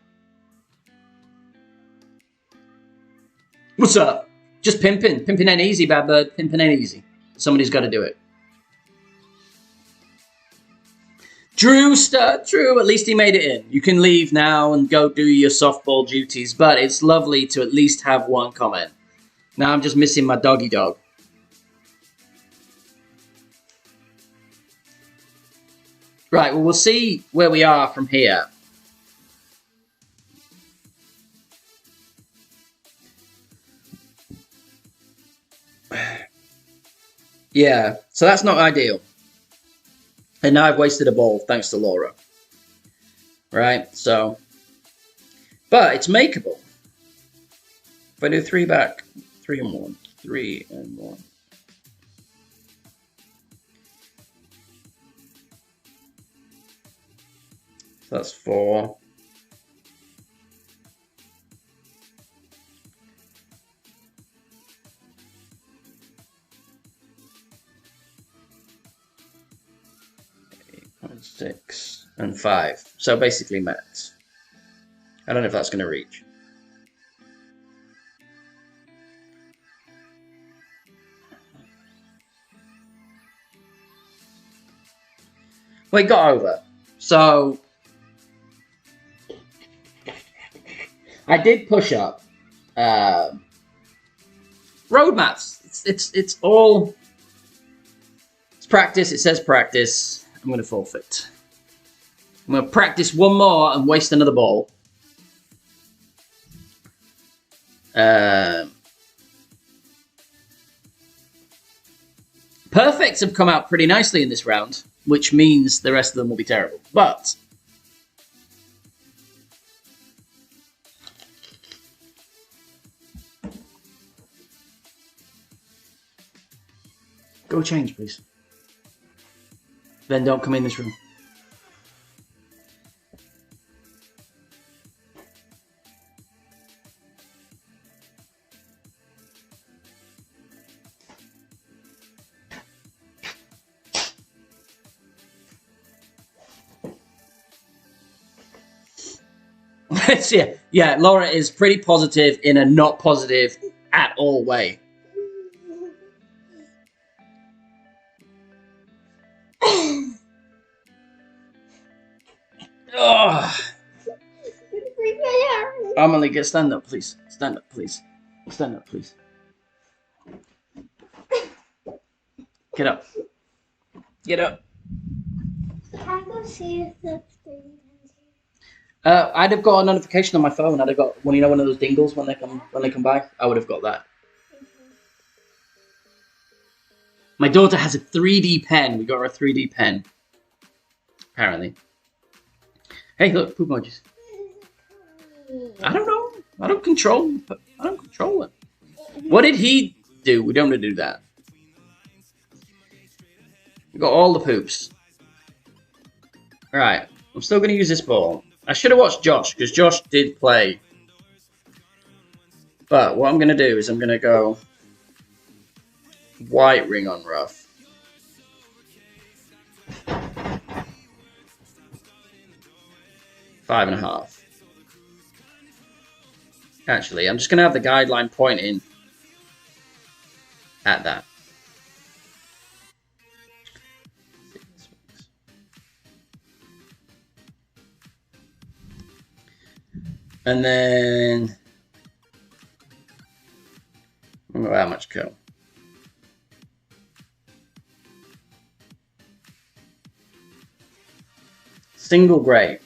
What's up? Just pimping. Pimping ain't easy, bad bird. Pimping ain't easy. Somebody's got to do it. Drew, at least he made it in. You can leave now and go do your softball duties, but it's lovely to at least have one comment. Now I'm just missing my doggy dog. Right, well, we'll see where we are from here. Yeah, so that's not ideal. And now I've wasted a ball, thanks to Laura. Right, so... But it's makeable. If I do 3 back, 3 and 1, 3 and 1. So that's 4. And 6 and 5. So basically met. I don't know if that's going to reach. We got over. So I did push up roadmaps. It's all it's practice. It says practice. I'm going to forfeit. I'm going to practice one more and waste another ball. Perfects have come out pretty nicely in this round, which means the rest of them will be terrible. But go change, please. Then don't come in this room. Yeah, Laura is pretty positive in a not positive at all way. Oh. Emily, get stand up, please. Stand up, please. Stand up, please. Get up. Get up. Can I go see if the thing I'd have got a notification on my phone. I'd have got one of those dingles when they come by. I would have got that. My daughter has a 3D pen. We got her a 3D pen. Apparently. Hey, look, poop emojis. I don't know. I don't control it. What did he do? We don't want to do that. We got all the poops. Alright. I'm still going to use this ball. I should have watched Josh, because Josh did play. But what I'm going to do is I'm going to go white ring on rough. Five and a half. Actually, I'm just going to have the guideline pointing at that. And then, I don't know how much go. Single grey.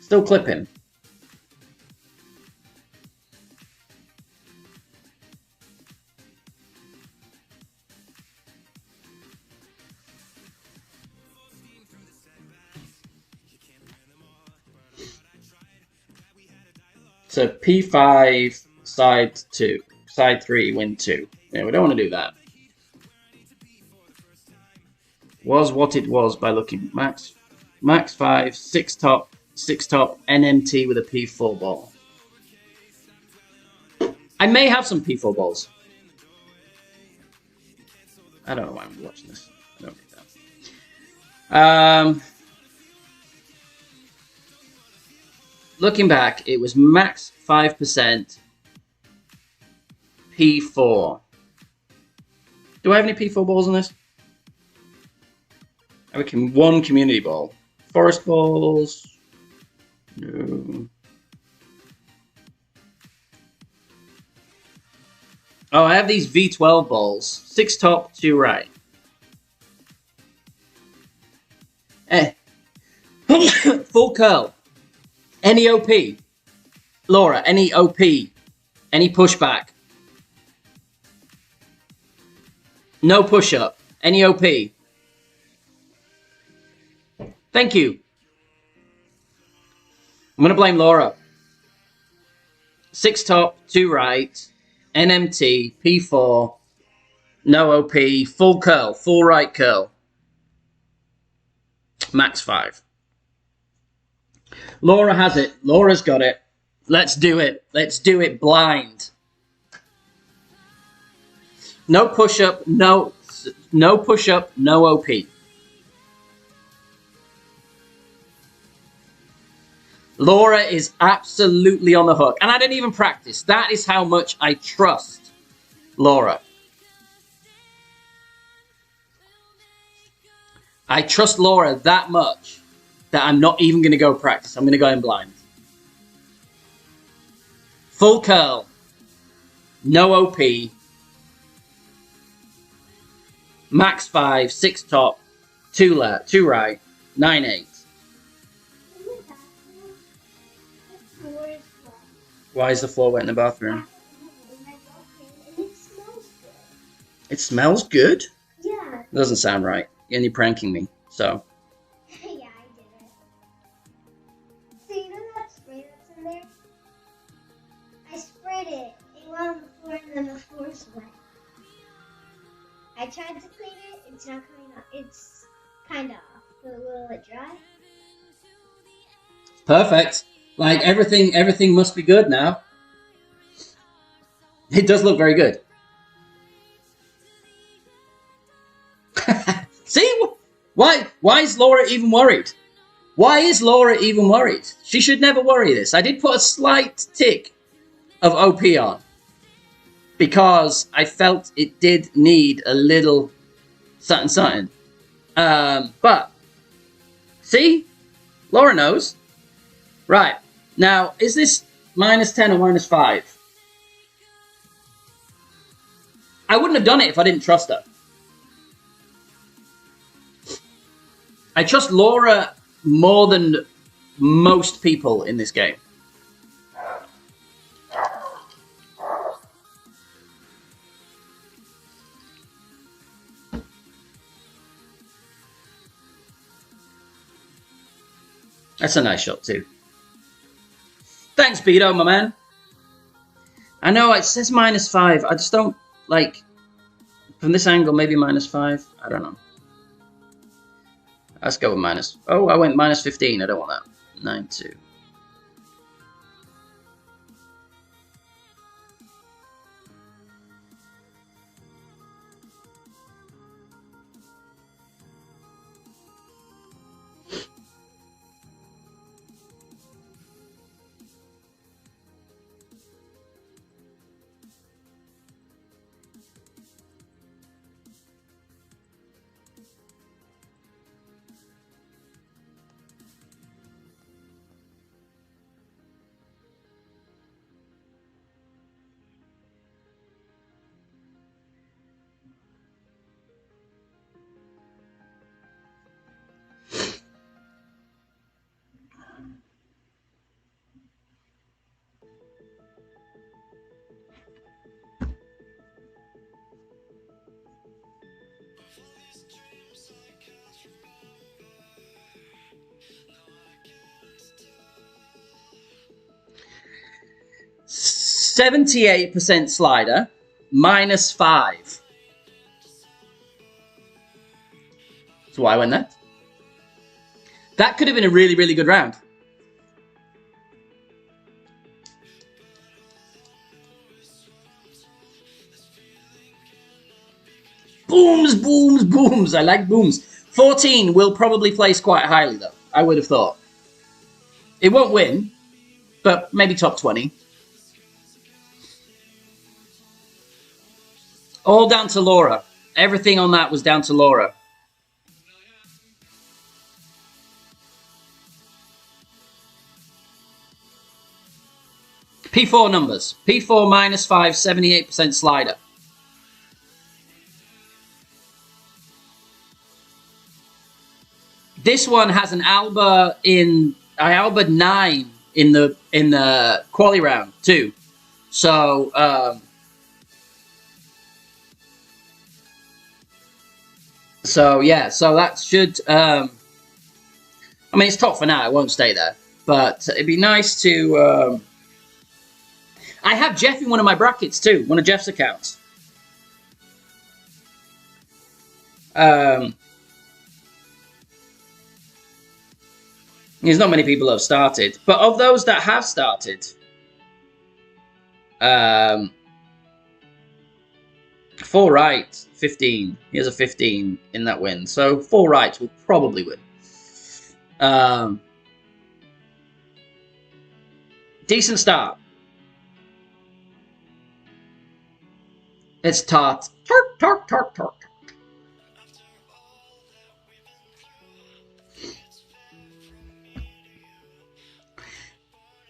Still clipping. So P5, side 2, side 3, win 2. Yeah, we don't want to do that. Was what it was by looking. Max 5, 6 top, NMT with a P4 ball. I may have some P4 balls. I don't know why I'm watching this. I don't need that. Looking back, it was max 5% P4. Do I have any P4 balls on this? I reckon one community ball. Forest balls. No. Oh, I have these V12 balls. 6 top, 2 right. Full curl. Any OP. Laura, any OP. Any pushback. No push-up. Any OP. Thank you. I'm going to blame Laura. 6 top, 2 right. NMT, P4. No OP. Full curl. Full right curl. Max 5. Laura has it. Laura's got it. Let's do it. Let's do it blind. No push-up. No push-up. No OP. Laura is absolutely on the hook. And I didn't even practice. That is how much I trust Laura. I trust Laura that much that I'm not even going to go practice. I'm going to go in blind. Full curl. No OP. Max 5, 6 top, 2 left, 2 right, 9-8. Why is the floor wet in the bathroom? It smells good. It smells good? Yeah. It doesn't sound right. And you're pranking me, so. Yeah, I did it. So you know that spray that's in there? I sprayed it. It went on the floor and then the floor's wet. I tried to clean it. It's not coming off. It's kind of off. So will it dry? Perfect. Like everything must be good now. It does look very good. See? Why is Laura even worried? Why is Laura even worried? She should never worry this. I did put a slight tick of OP on because I felt it did need a little something. But see? Laura knows. Right. Now, is this -10 or -5? I wouldn't have done it if I didn't trust her. I trust Laura more than most people in this game. That's a nice shot too. Thanks, Beto, my man. I know it says -5. I just don't like from this angle. Maybe -5. I don't know. Let's go with minus. Oh, I went -15. I don't want that. 9-2. %78 slider, -5. That's why I went there. That could have been a really, really good round. Booms, booms, booms. I like booms. 14 will probably place quite highly, though. I would have thought. It won't win, but maybe top 20. All down to Laura. Everything on that was down to Laura. P4 numbers. P4 -5, 78% slider. This one has an Alba 9 in the quali round too. So yeah, so that should I mean, it's top for now, it won't stay there. But it'd be nice to I have Jeff in one of my brackets too, one of Jeff's accounts. There's not many people who have started, but of those that have started, 4 right, 15. He has a 15 in that win, so 4 rights will probably win. Decent start. It's tart. Tart, tart, tart, tart.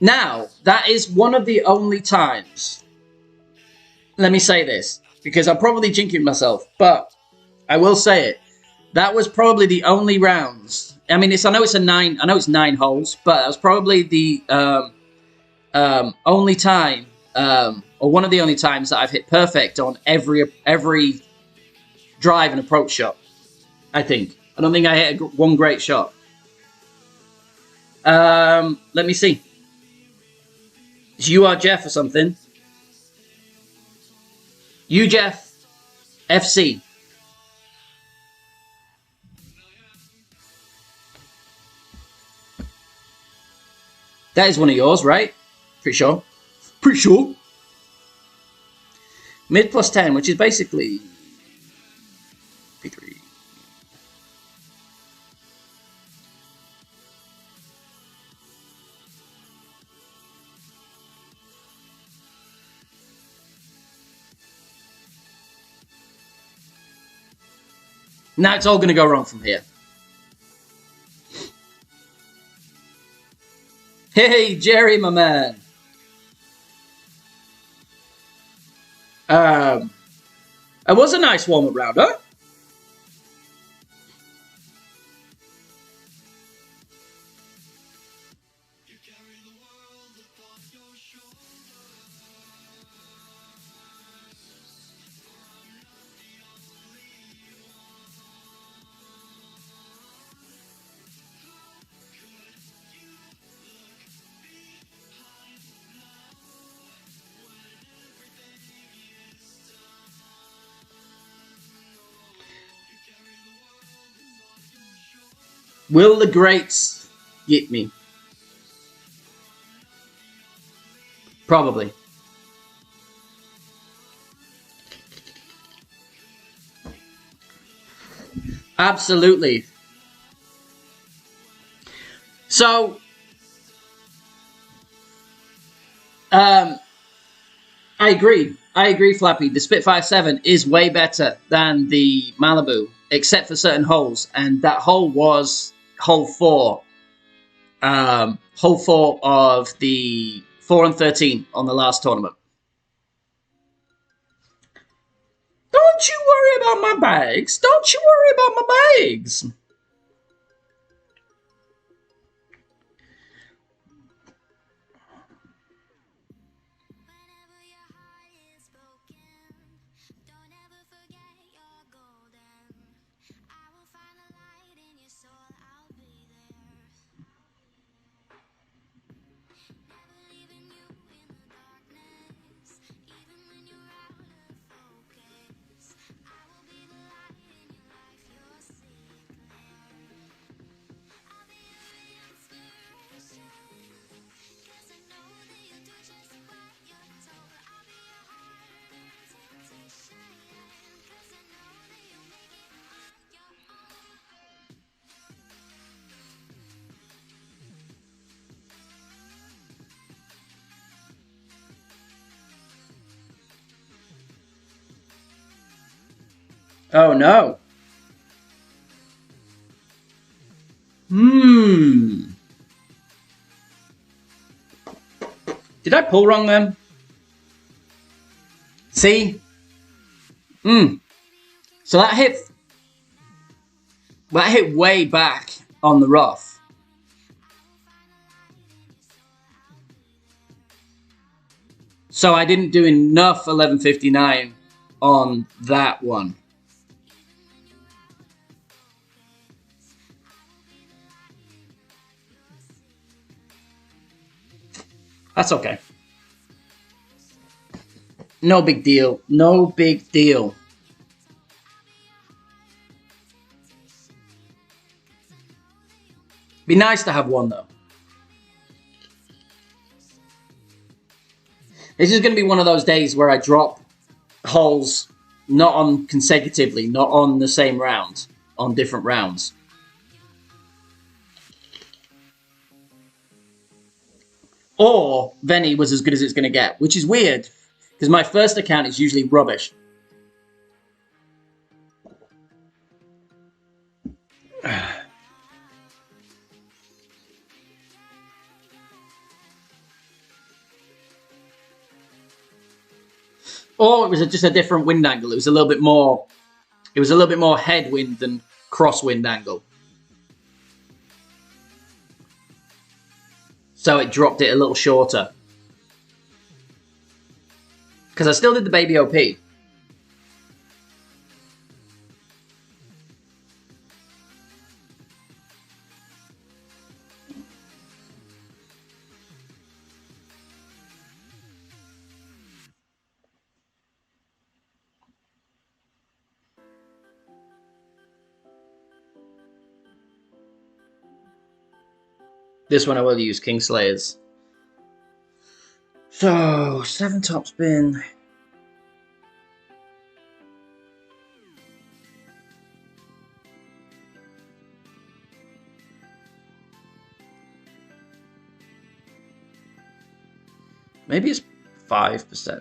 Now, that is one of the only times, let me say this, because I'm probably jinxing myself, but I will say it. That was probably the only rounds. I mean, I know it's 9 holes, but that was probably the only time, or one of the only times that I've hit perfect on every drive and approach shot. I think. I don't think I hit one great shot. Let me see. You are Jeff or something. You Jeff FC. That is one of yours, right? Pretty sure. Pretty sure. Mid +10, which is basically P3. Now it's all going to go wrong from here. Hey, Jerry, my man. It was a nice warm-up round, huh? Will the greats get me? Probably. Absolutely. So, I agree. I agree, Flappy. The Spitfire 7 is way better than the Malibu, except for certain holes. And that hole was hole 4. Hole 4 of the 4 and 13 on the last tournament. Don't you worry about my bags. Don't you worry about my bags. Oh no. Did I pull wrong then? See? So that hit way back on the rough. So I didn't do enough 1159 on that one. That's okay. No big deal. No big deal. Be nice to have one, though. This is going to be one of those days where I drop holes not on consecutively, not on the same round, on different rounds. Or Veni was as good as it's going to get, which is weird, because my first account is usually rubbish. Or it was just a different wind angle. It was a little bit more. It was a little bit more headwind than crosswind angle. So it dropped it a little shorter. Because I still did the baby OP. This one I will use Kingslayers. So, 7 top spin. Maybe it's 5%.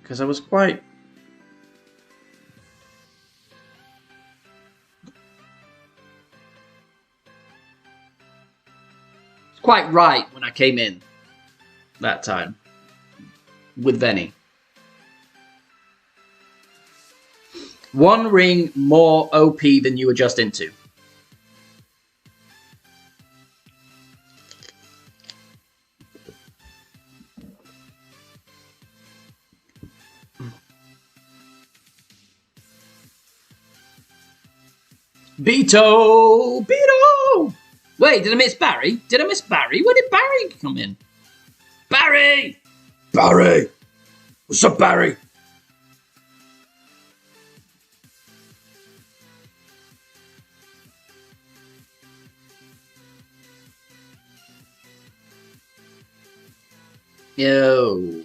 Because I was quite... quite right when I came in that time with Veni. 1 ring more OP than you adjust into. Beto! Beto! Wait, did I miss Barry? Did I miss Barry? Where did Barry come in? Barry! Barry! What's up, Barry? Yo.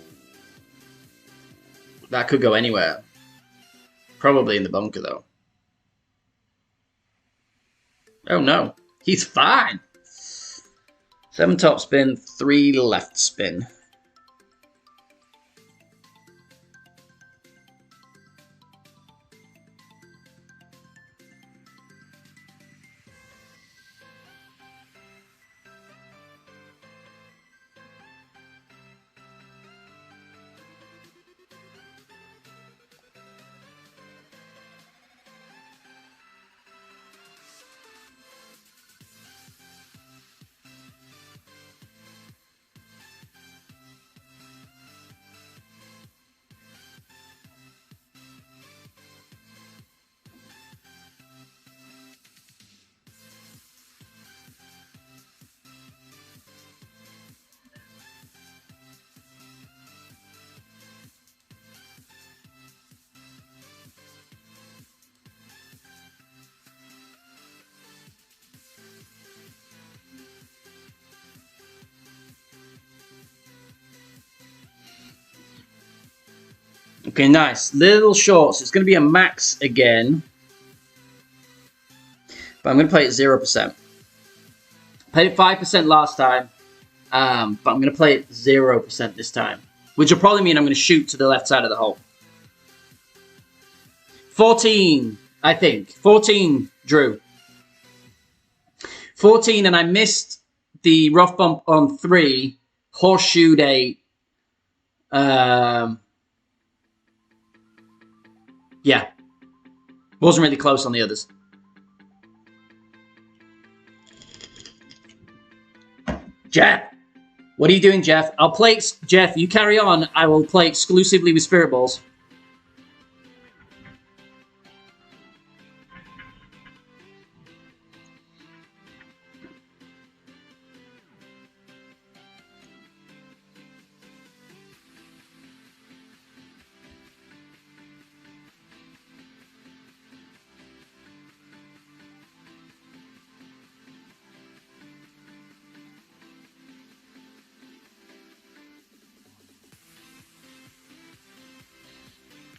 That could go anywhere. Probably in the bunker, though. Oh, no. He's fine. 7 top spin, 3 left spin. Okay, nice. Little short, so it's going to be a max again. But I'm going to play it 0%. Played it 5% last time, but I'm going to play it 0% this time. Which will probably mean I'm going to shoot to the left side of the hole. 14, I think. 14, Drew. 14, and I missed the rough bump on 3, horseshoed 8. Yeah. Wasn't really close on the others. Jeff! What are you doing, Jeff? I'll play... Jeff, you carry on. I will play exclusively with Spirit Balls.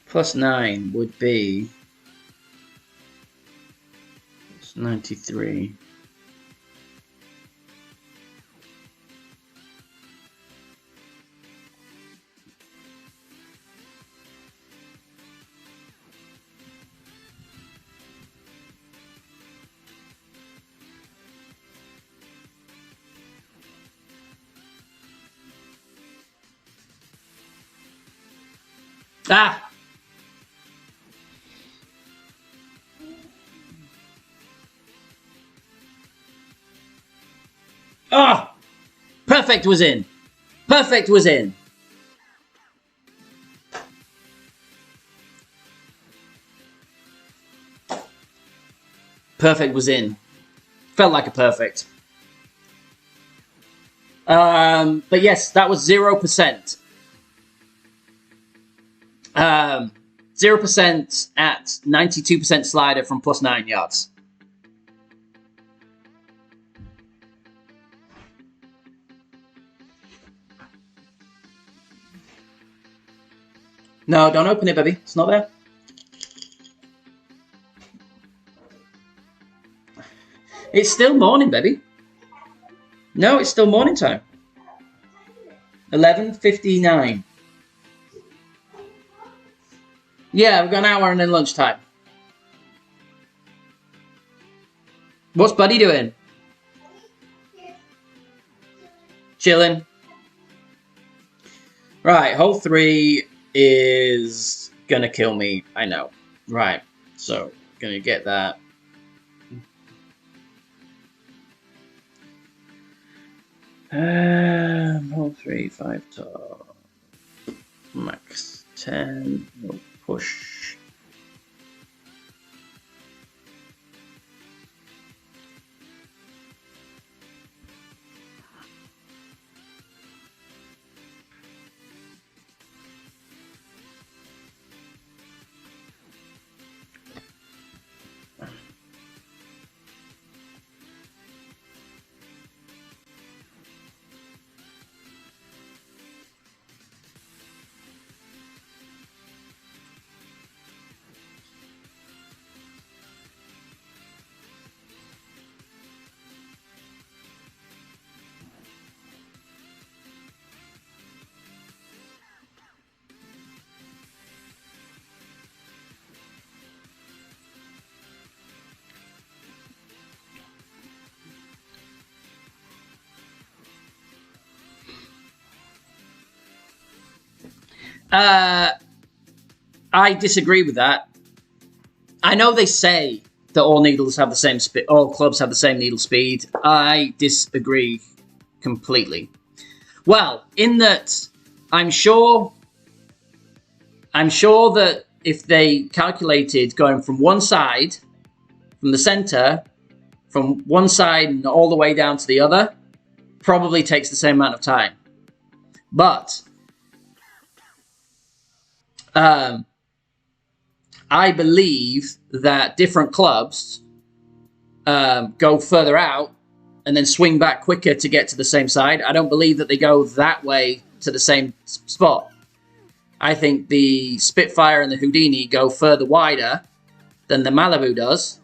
Plus 9 would be... It's 93. Ah! Oh! Perfect was in. Perfect was in. Perfect was in. Felt like a perfect. But yes, that was 0%. 0% at 92% slider from plus 9 yards. No, don't open it, baby. It's not there. It's still morning, baby. No, it's still morning time. 11:59. Yeah, we've got an hour and then lunchtime. What's Buddy doing? Chilling. Right, hole 3 is gonna kill me. I know. Right, so gonna get that. Hole 3, 5 top. Max 10. We'll push. I disagree with that. I know they say that all needles have the same speed, all clubs have the same needle speed. I disagree completely. Well, in that I'm sure that if they calculated going from one side, from the center, from one side and all the way down to the other, probably takes the same amount of time. But I believe that different clubs go further out and then swing back quicker to get to the same side. I don't believe that they go that way to the same spot. I think the Spitfire and the Houdini go further wider than the Malibu does.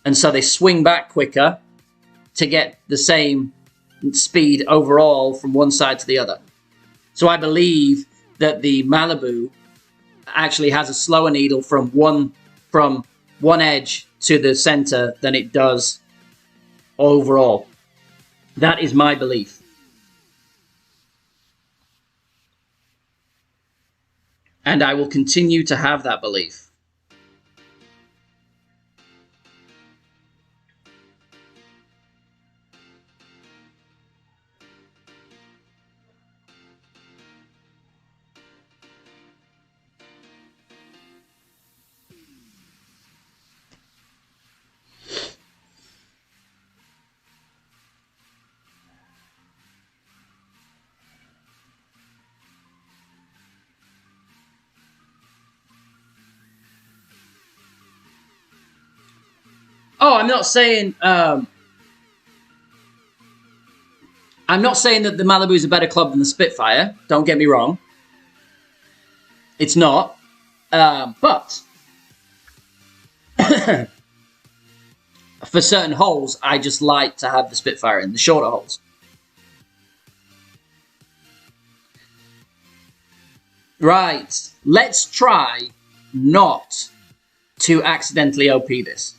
And so they swing back quicker to get the same speed overall from one side to the other. So I believe that the Malibu actually has a slower needle from one edge to the center than it does overall. That is my belief. And I will continue to have that belief. Oh, I'm not saying that the Malibu is a better club than the Spitfire. Don't get me wrong. It's not. But for certain holes, I just like to have the Spitfire in the shorter holes. Right. Let's try not to accidentally OP this.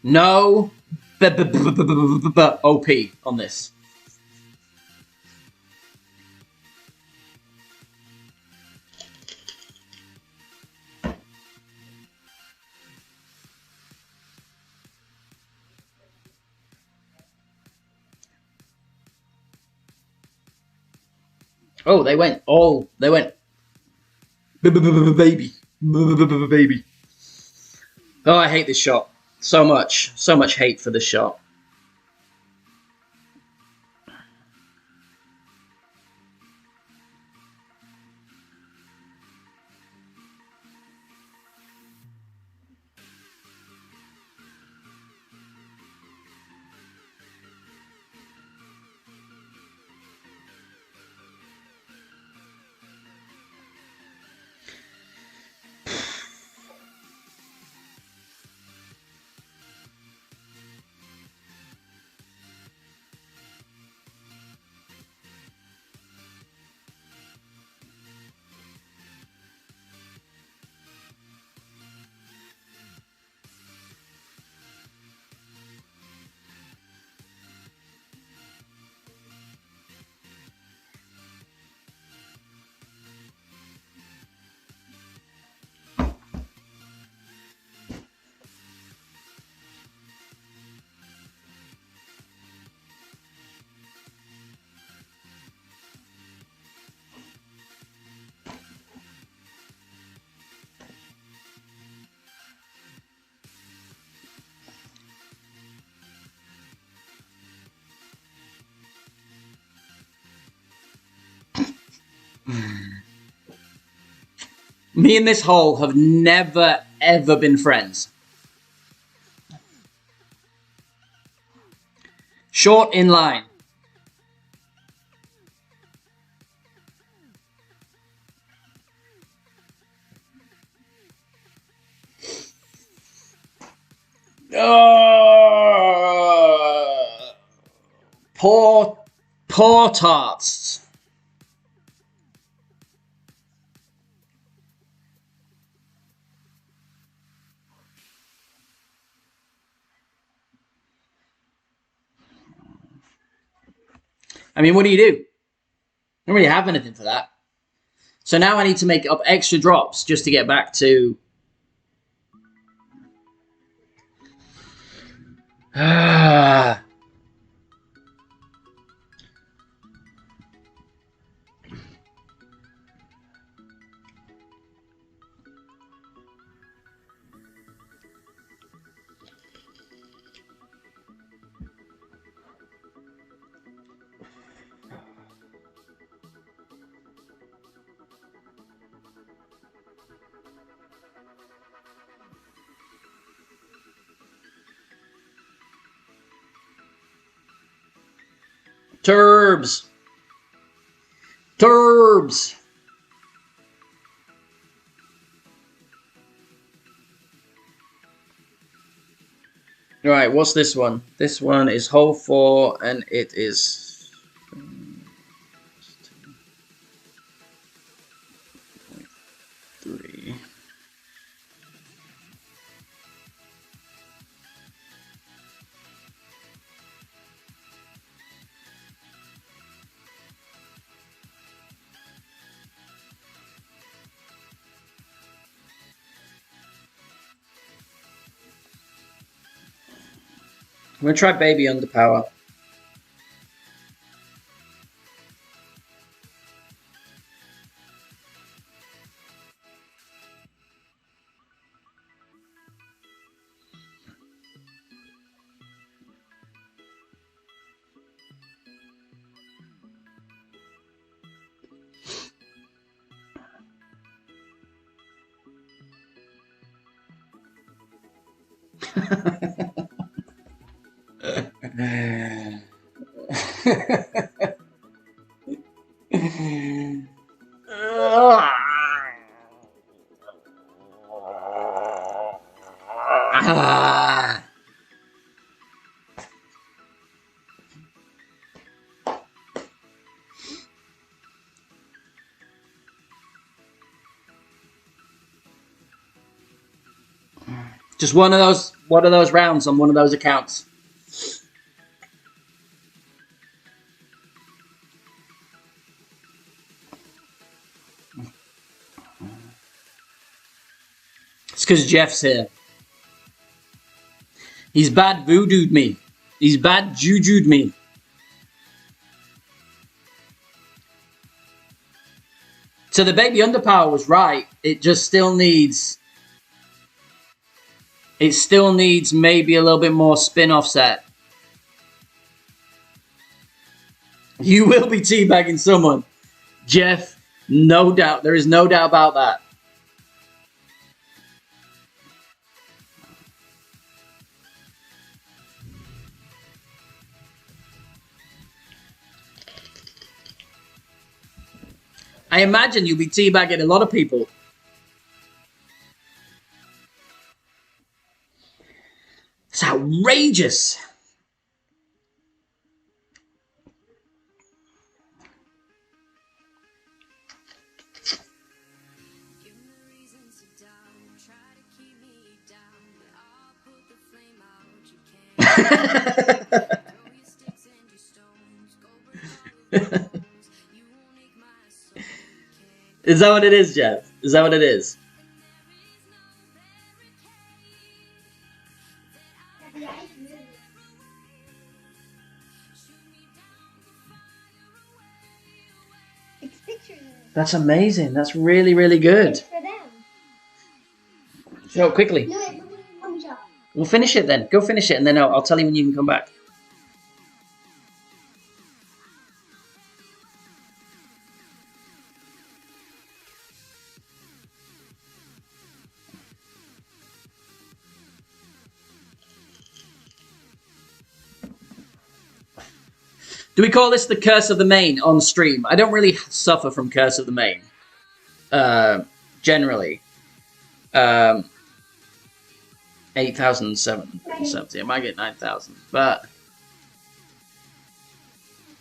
No OP on this. Oh, they went baby. Baby. Oh, I hate this shot. So much hate for this shot. Me and this hole have never, ever been friends. Short in line. Poor tarts. I mean, what do? I don't really have anything for that. So now I need to make up extra drops just to get back to... Turbs. Turbs. Right, what's this one? This one is hole 4, and it is 3. I'm gonna try Baby Underpower. Just one of those rounds on one of those accounts. It's because Jeff's here. He's bad voodooed me. He's bad juju'd me. So the Baby Underpower was right. It just still needs... It still needs maybe a little bit more spin offset. You will be teabagging someone. Jeff, no doubt. There is no doubt about that. I imagine you'll be teabagging a lot of people. It's outrageous. Is that what it is, Jeff? Is that what it is? That's amazing. That's really, really good. It's for them. Show it quickly. No, it We'll finish it then. Go finish it, and then I'll tell you when you can come back. Do we call this the Curse of the Main on stream? I don't really suffer from Curse of the Main. Generally. 8,770. I might get 9,000. But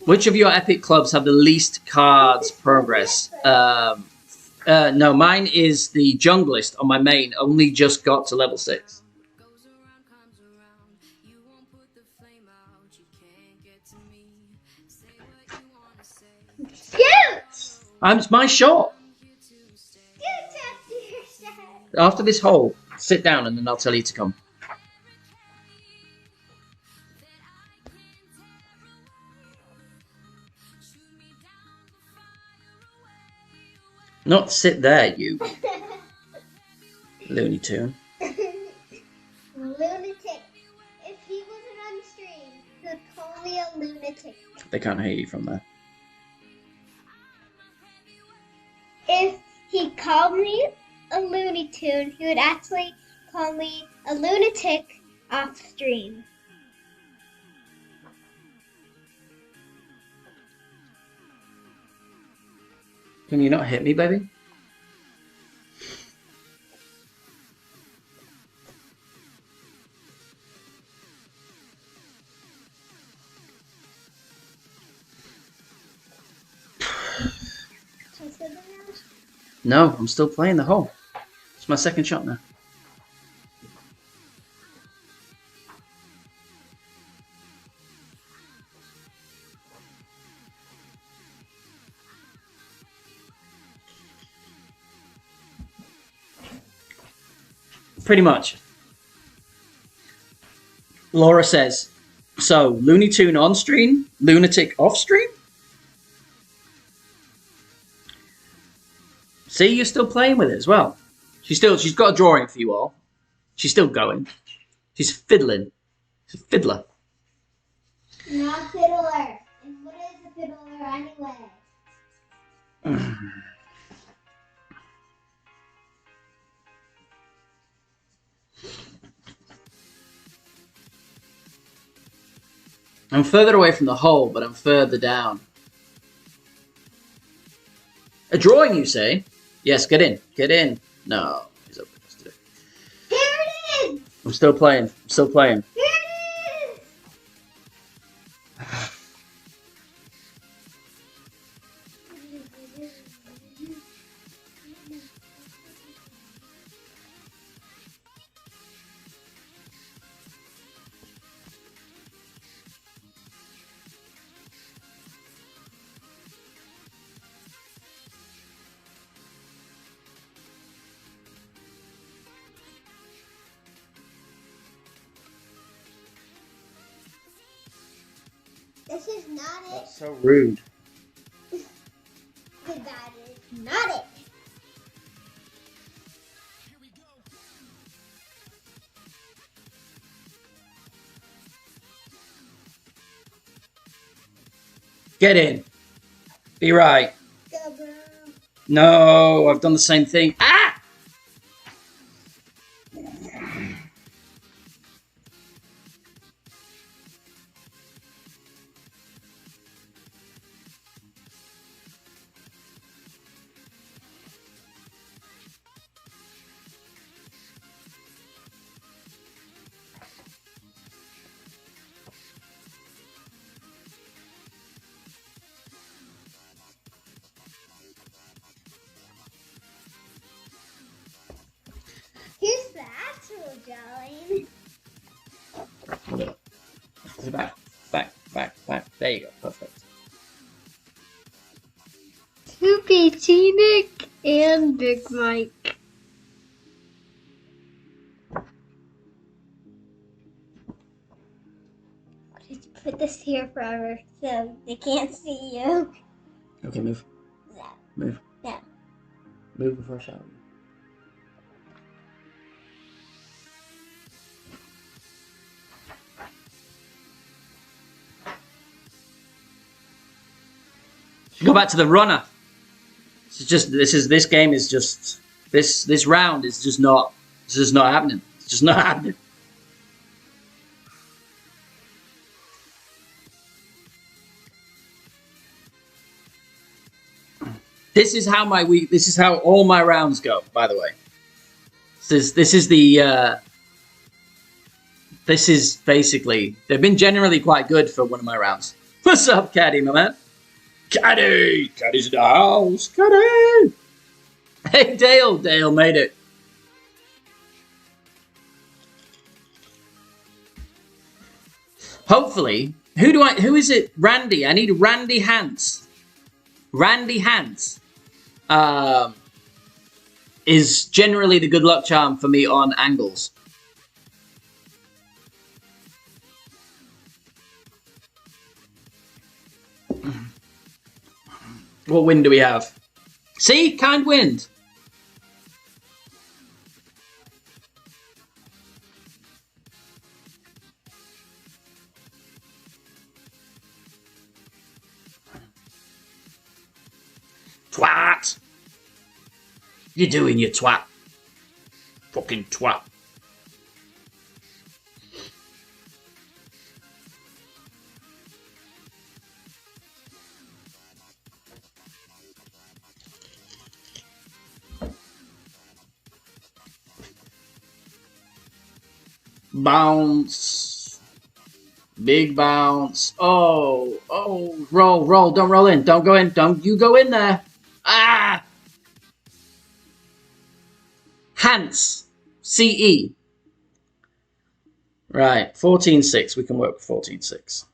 which of your epic clubs have the least cards progress? No, mine is the Junglist on my main. Only just got to level 6. It's my shot. After this hole, sit down and then I'll tell you to come. Not sit there, you Looney Tune. Lunatic. If he wasn't on stream, he would call me a lunatic. They can't hear you from there. If he called me a Looney Tune, he would actually call me a lunatic off stream. Can you not hit me, baby? to the now? No, I'm still playing the hole. It's my second shot now. Pretty much. Laura says, so, Looney Tune on stream, Lunatic off stream? See, you're still playing with it as well. She's got a drawing for you all. She's still going. She's fiddling. She's a fiddler. Not fiddler. And what is a fiddler anyway? I'm further away from the hole, but I'm further down. A drawing, you say? Yes, get in. Get in. No. He's open. Let's do it. Here it is! I'm still playing. I'm still playing. Here it is! This is not it. That's so rude. That is not it. Get in. Be right. Go, bro. No, I've done the same thing. Ah! Here's the actual drawing. Back. There you go. Perfect. To Peachy Nick and Big Mike. Just put this here forever so they can't see you. Okay, move. No. Move. No. Move before I shout. Go back to the runner. This game is just this round is just not happening. It's just not happening. This is how all my rounds go, by the way. This is basically, they've been generally quite good for one of my rounds. What's up, Caddy, my man? Caddy! Caddy's in the house! Caddy! Hey, Dale! Dale made it. Hopefully, who is it? Randy. I need Randy Hans. Randy Hans is generally the good luck charm for me on angles. What wind do we have? See? Kind wind. Twat! You doing, you twat? Fucking twat. Bounce. Big bounce. Oh, roll. Don't roll in. Don't go in. Don't you go in there. Ah! Hans. CE. Right, 14.6. We can work with 14.6.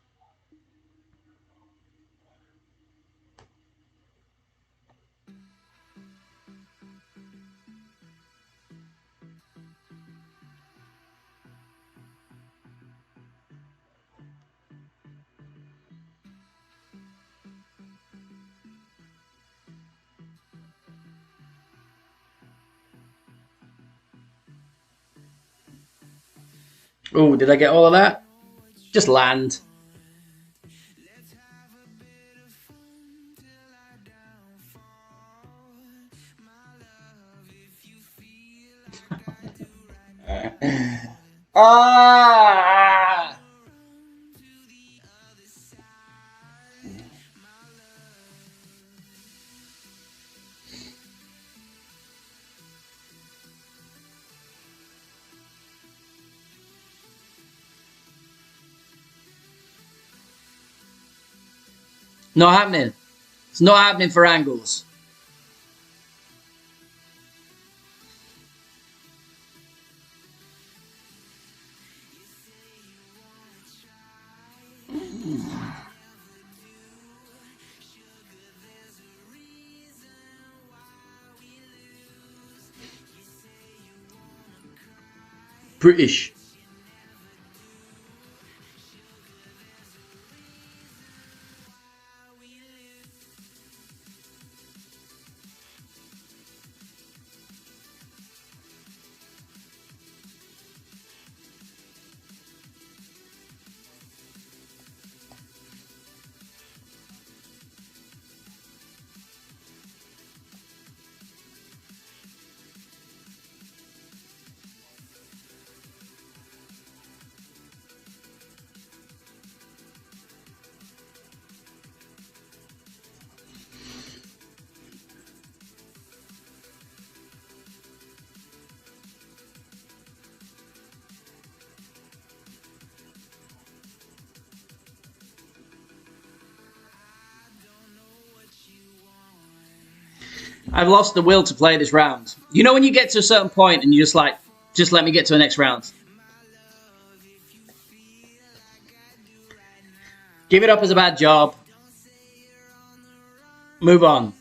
Oh, did I get all of that? Just land. Ah! Not happening. It's not happening for angles. British. I've lost the will to play this round. You know when you get to a certain point and you just like, just let me get to the next round. Give it up as a bad job. Move on.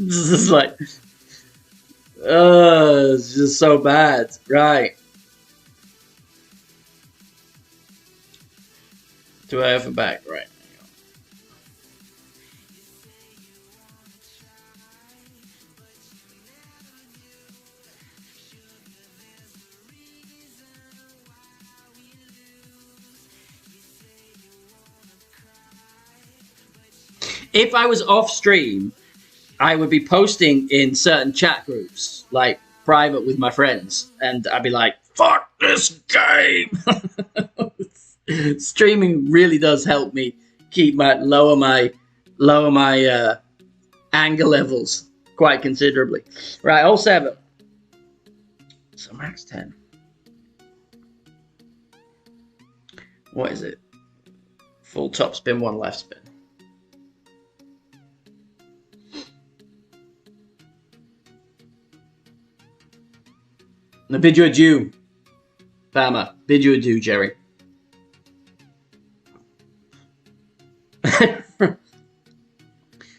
This is like, it's just so bad. Right. Do I have a back? Right. If I was off stream, I would be posting in certain chat groups, like private with my friends, and I'd be like, "Fuck this game." Streaming really does help me keep lower my anger levels quite considerably. Right, all 7. So max 10. What is it? Full top spin, 1 left spin. The bid you adieu, Bama. Bid you adieu, Jerry.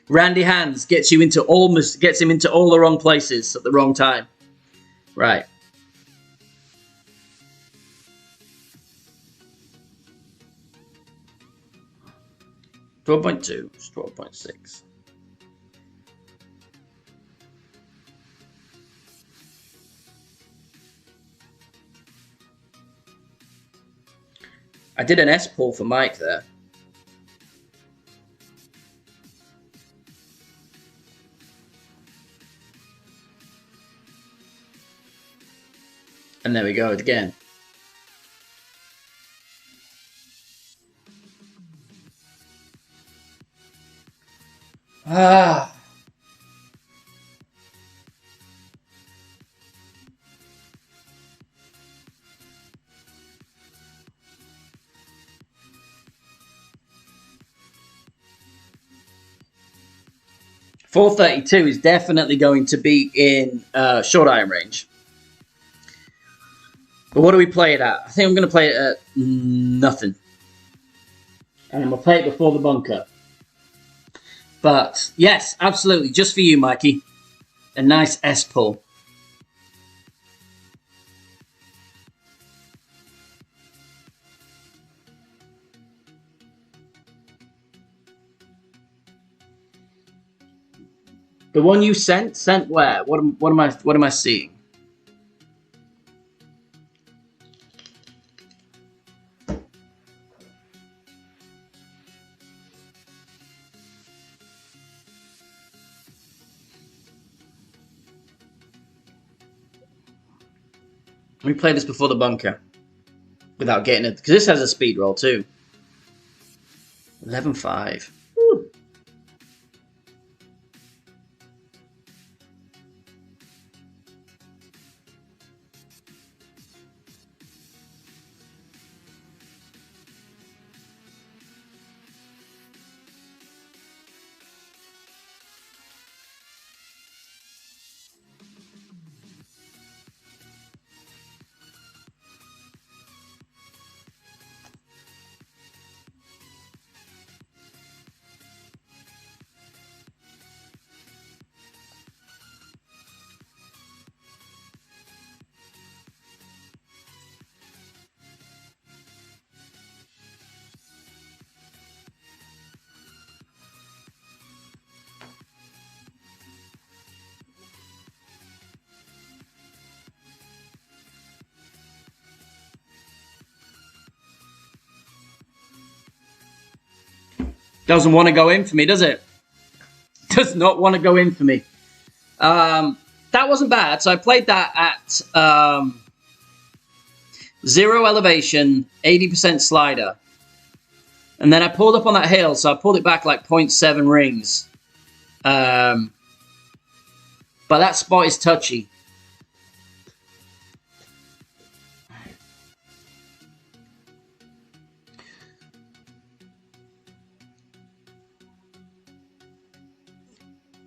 Randy Hands gets him into all the wrong places at the wrong time. Right. $12.2, 12.6. I did an S pull for Mike there. And there we go again. Ah. .432 is definitely going to be in short iron range. But what do we play it at? I think I'm going to play it at nothing. And I'm going to play it before the bunker. But, yes, absolutely. Just for you, Mikey. A nice S-pull. The one you sent? Sent where? What am I seeing? Let me play this before the bunker. Without getting it. Because this has a speed roll too. 11.5. Doesn't want to go in for me, does it? Does not want to go in for me. That wasn't bad. So I played that at 0 elevation, 80% slider. And then I pulled up on that hill, so I pulled it back like 0.7 rings. But that spot is touchy.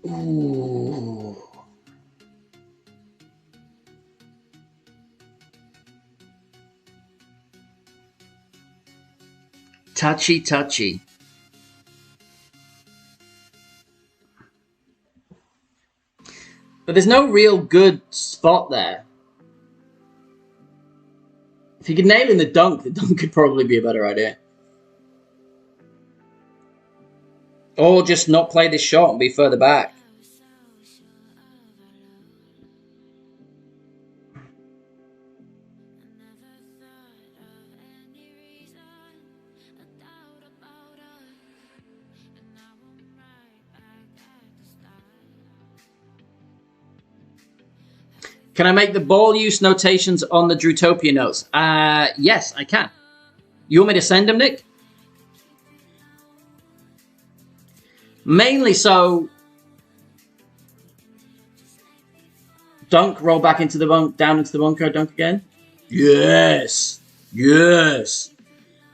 Ooh. Touchy, touchy. But there's no real good spot there. If you could nail in the dunk could probably be a better idea. Or just not play this shot and be further back. Can I make the ball use notations on the Drutopia notes? Yes, I can. You want me to send them, Nick? Mainly so... Dunk, roll back into the bunk, down into the bunker, dunk again. Yes. Yes.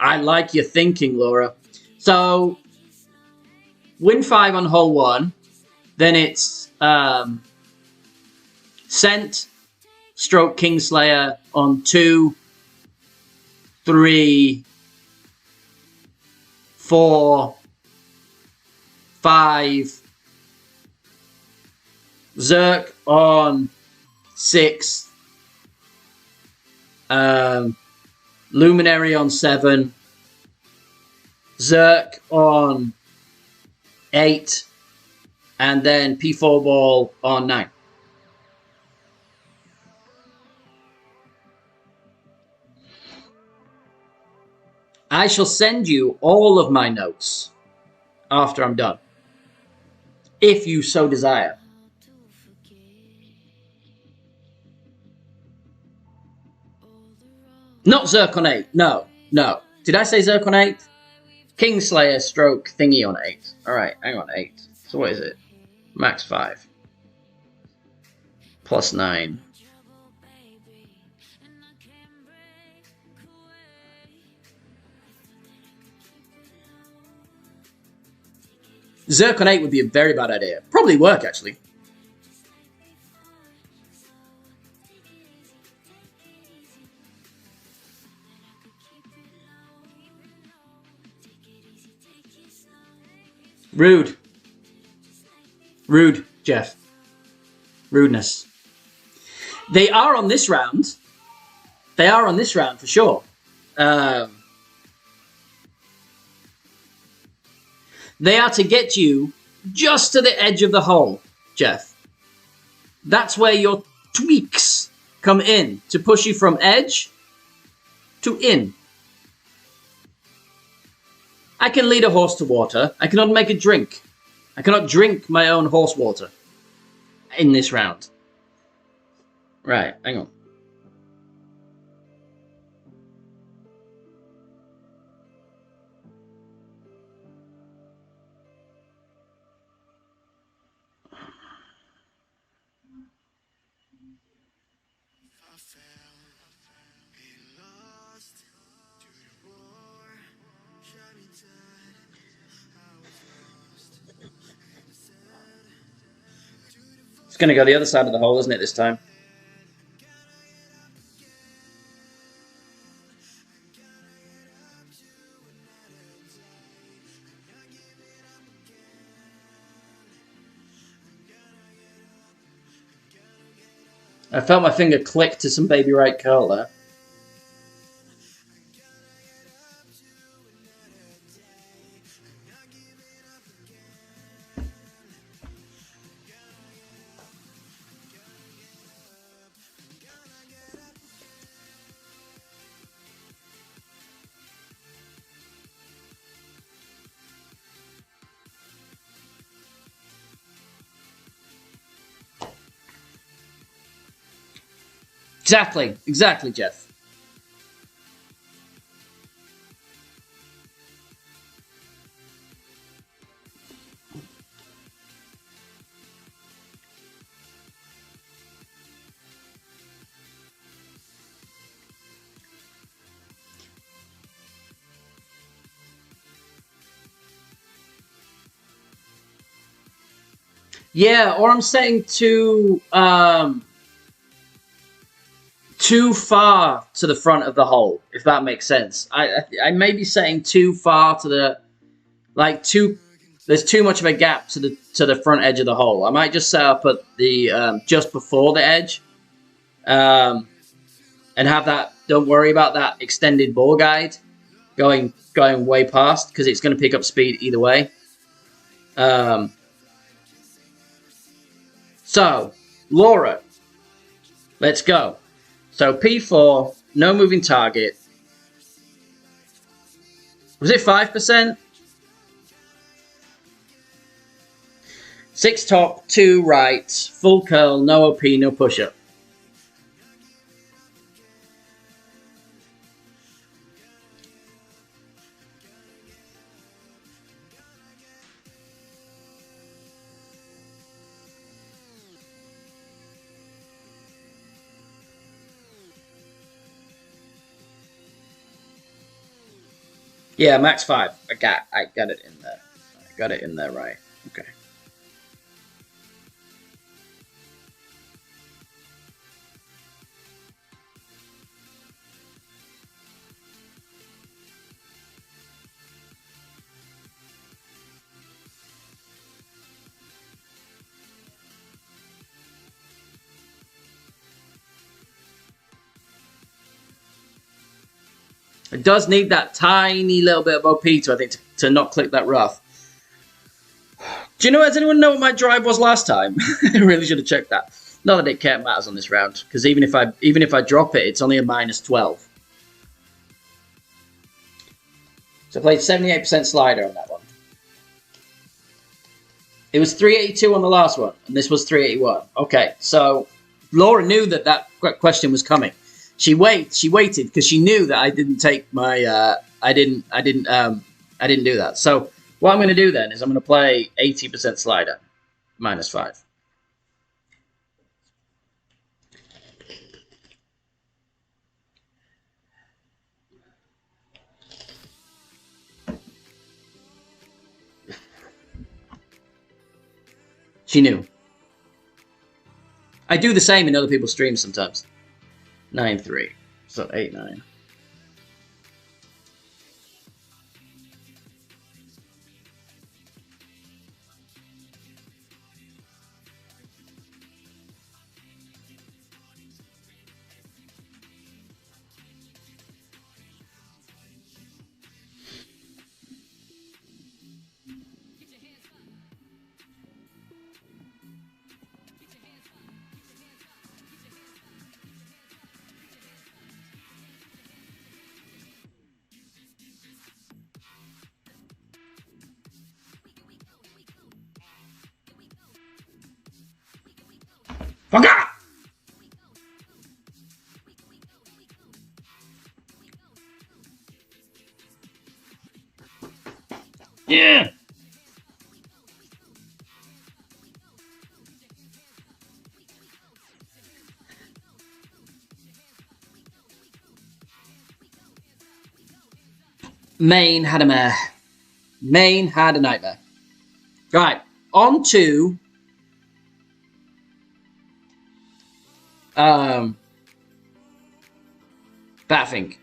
I like your thinking, Laura. So, win 5 on hole 1. Then it's Sent, stroke Kingslayer on 2, 3, 4, 5. Zerk on 6. Luminary on 7. Zerk on 8. And then P4 ball on 9. I shall send you all of my notes after I'm done, if you so desire. Not Zirconate. No, no. Did I say Zirconate? Kingslayer stroke thingy on 8. Alright, hang on, 8. So what is it? Max 5. Plus 9. Zirconate would be a very bad idea. Probably work, actually. Rude. Rude, Jeff. Rudeness. They are on this round. They are on this round for sure. They are to get you just to the edge of the hole, Jeff. That's where your tweaks come in to push you from edge to in. I can lead a horse to water. I cannot make a drink. I cannot drink my own horse water in this round. Right, hang on. It's going to go the other side of the hole, isn't it, this time? I felt my finger click to some baby right curl there. Exactly, Jeff. Yeah, or I'm saying too far to the front of the hole, if that makes sense. I may be saying too far to the, like there's too much of a gap to the front edge of the hole. I might just set up at the just before the edge, and have that. Don't worry about that extended bore guide going way past, because it's going to pick up speed either way. So, Laura, let's go. So P4, no moving target. Was it 5%? 6 top, 2 right, full curl, no OP, no push-up. Yeah, max 5. I got it in there. I got it in there, right. Okay. It does need that tiny little bit of OP to, I think, to not click that rough. Do you know, does anyone know what my drive was last time? I really should have checked that. Not that it matters on this round, because even if I drop it, it's only a -12. So I played 78% slider on that one. It was 382 on the last one, and this was 381. Okay, so Laura knew that question was coming. She waited because she knew that I didn't take my I didn't do that. So what I'm going to do then is I'm going to play 80% slider -5. She knew. I do the same in other people's streams sometimes. 9-3. So 8-9. Fuck up! Yeah! Main had a mare. Main had a nightmare. Right, on to Batfink.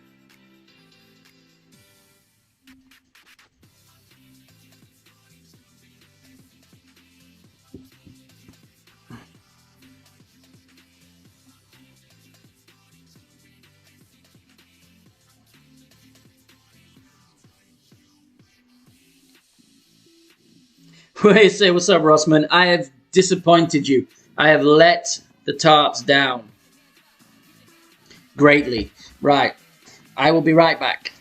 Wait, say what's up, Rossman? I have disappointed you. I have let the tarts down greatly. Right. I will be right back.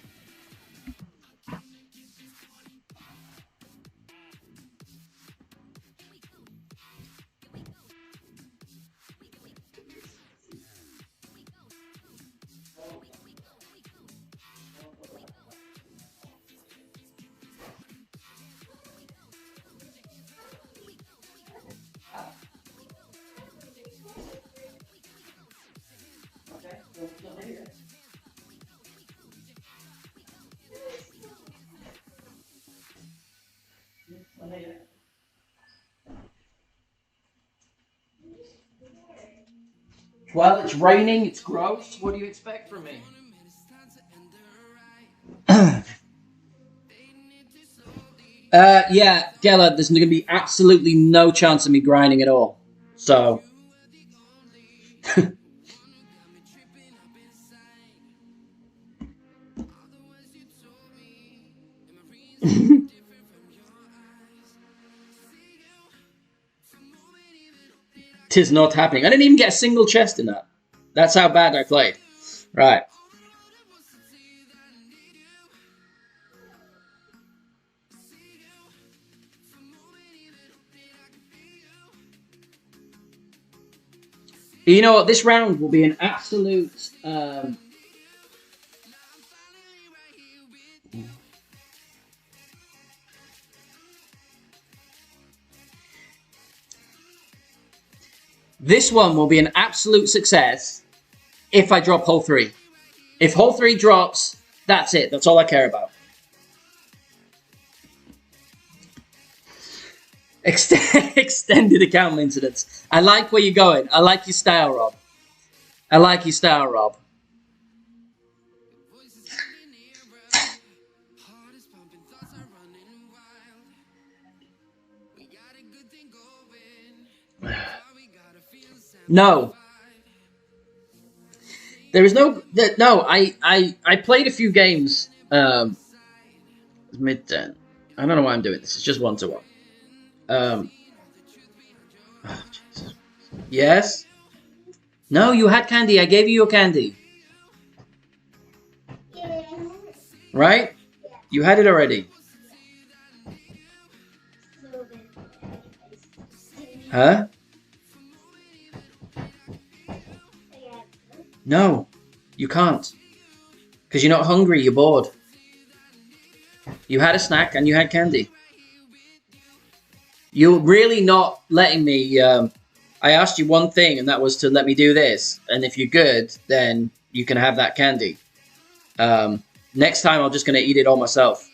Well, it's raining, it's gross. What do you expect from me? Yeah, Gela, there's going to be absolutely no chance of me grinding at all. So. Tis not happening. I didn't even get a single chest in that. That's how bad I played. Right. You know what? This round will be an absolute... This one will be an absolute success if I drop hole 3. If hole 3 drops, that's it. That's all I care about. Extended account maintenance. I like where you're going. I like your style, Rob. I like your style, Rob. No. There is no... No, I played a few games. Mid-10. I don't know why I'm doing this. It's just 1-to-1. Oh, yes? No, you had candy. I gave you your candy. Yeah. Right? Yeah. You had it already. Huh? No. You can't. Because you're not hungry, you're bored. You had a snack and you had candy. You're really not letting me... I asked you one thing, and that was to let me do this. And if you're good, then you can have that candy. Next time, I'm just going to eat it all myself.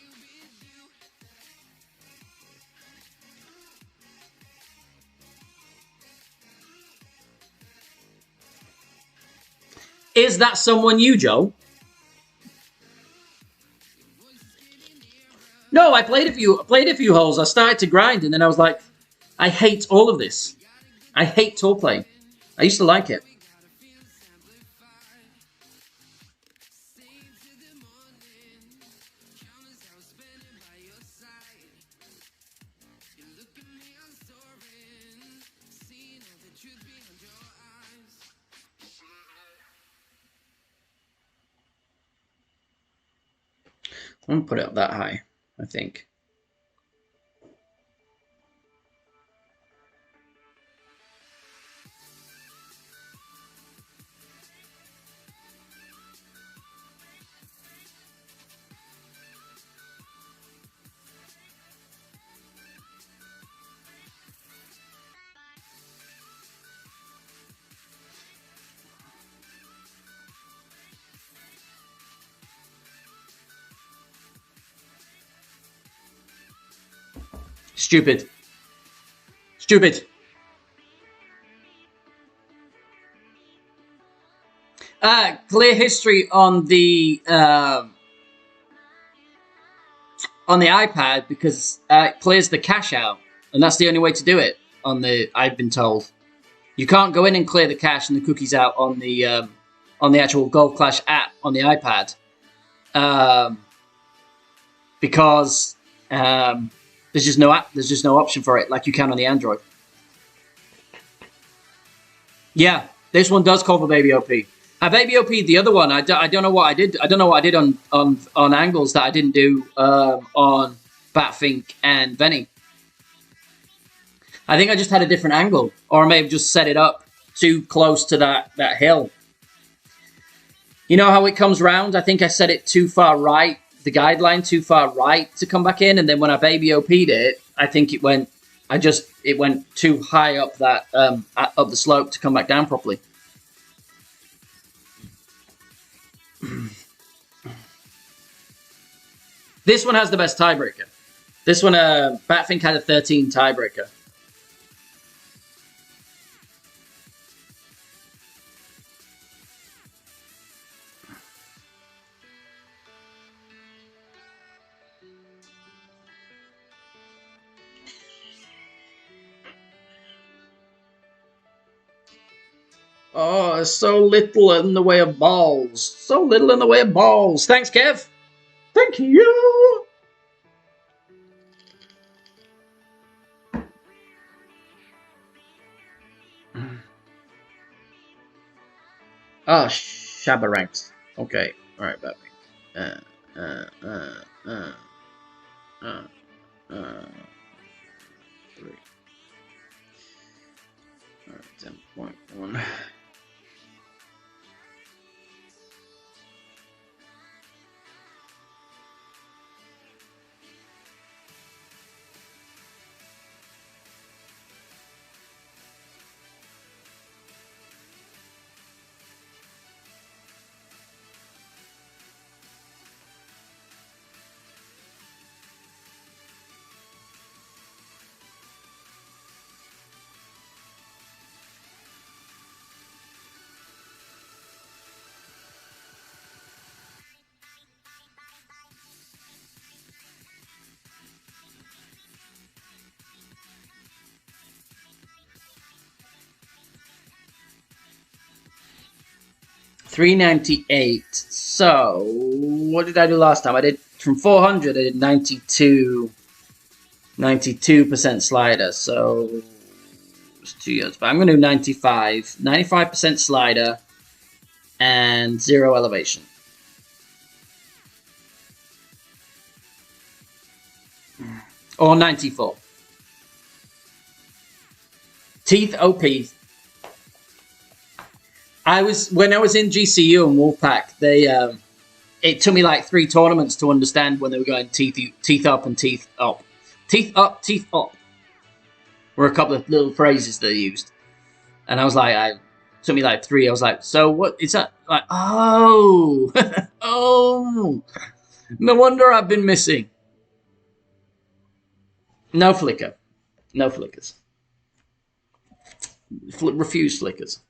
Is that someone you, Joe? No, I played a few holes. I started to grind, and then I was like, I hate all of this. I hate tour play. I used to like it. I'm gonna put it up that high, I think. Stupid. Stupid. Clear history on the iPad because it clears the cache out, and that's the only way to do it. I've been told, you can't go in and clear the cache and the cookies out on the actual Golf Clash app on the iPad, because there's just no app, there's just no option for it like you can on the Android. Yeah, this one does call for Baby OP. Baby OP, the other one, I don't know what I did. I don't know what I did on angles that I didn't do on Batfink and Venny. I think I just had a different angle, or I may have just set it up too close to that hill. You know how it comes round? I think I set it too far right, the guideline too far right to come back in, and then when I Baby OP'd it, I think it went too high up that up the slope to come back down properly. This one has the best tiebreaker. This one, Batfink had a 13 tiebreaker. Oh, so little in the way of balls. So little in the way of balls. Thanks, Kev. Thank you. Ah, Shabba ranks. Okay. All right, Batman. 3. All right, 10.1. $398. So, what did I do last time? I did from 400. I did 92% slider. So, it's 2 years. But I'm going to do 95. 95% slider and 0 elevation. Or 94. Teeth OP. When I was in GCU and Wolfpack, they it took me like 3 tournaments to understand when they were going teeth up and teeth up. Teeth up, teeth up were a couple of little phrases they used. And I was like, it took me like 3. I was like, so what is that? Like, oh, oh, no wonder I've been missing. No flicker. No flickers. Refuse flickers.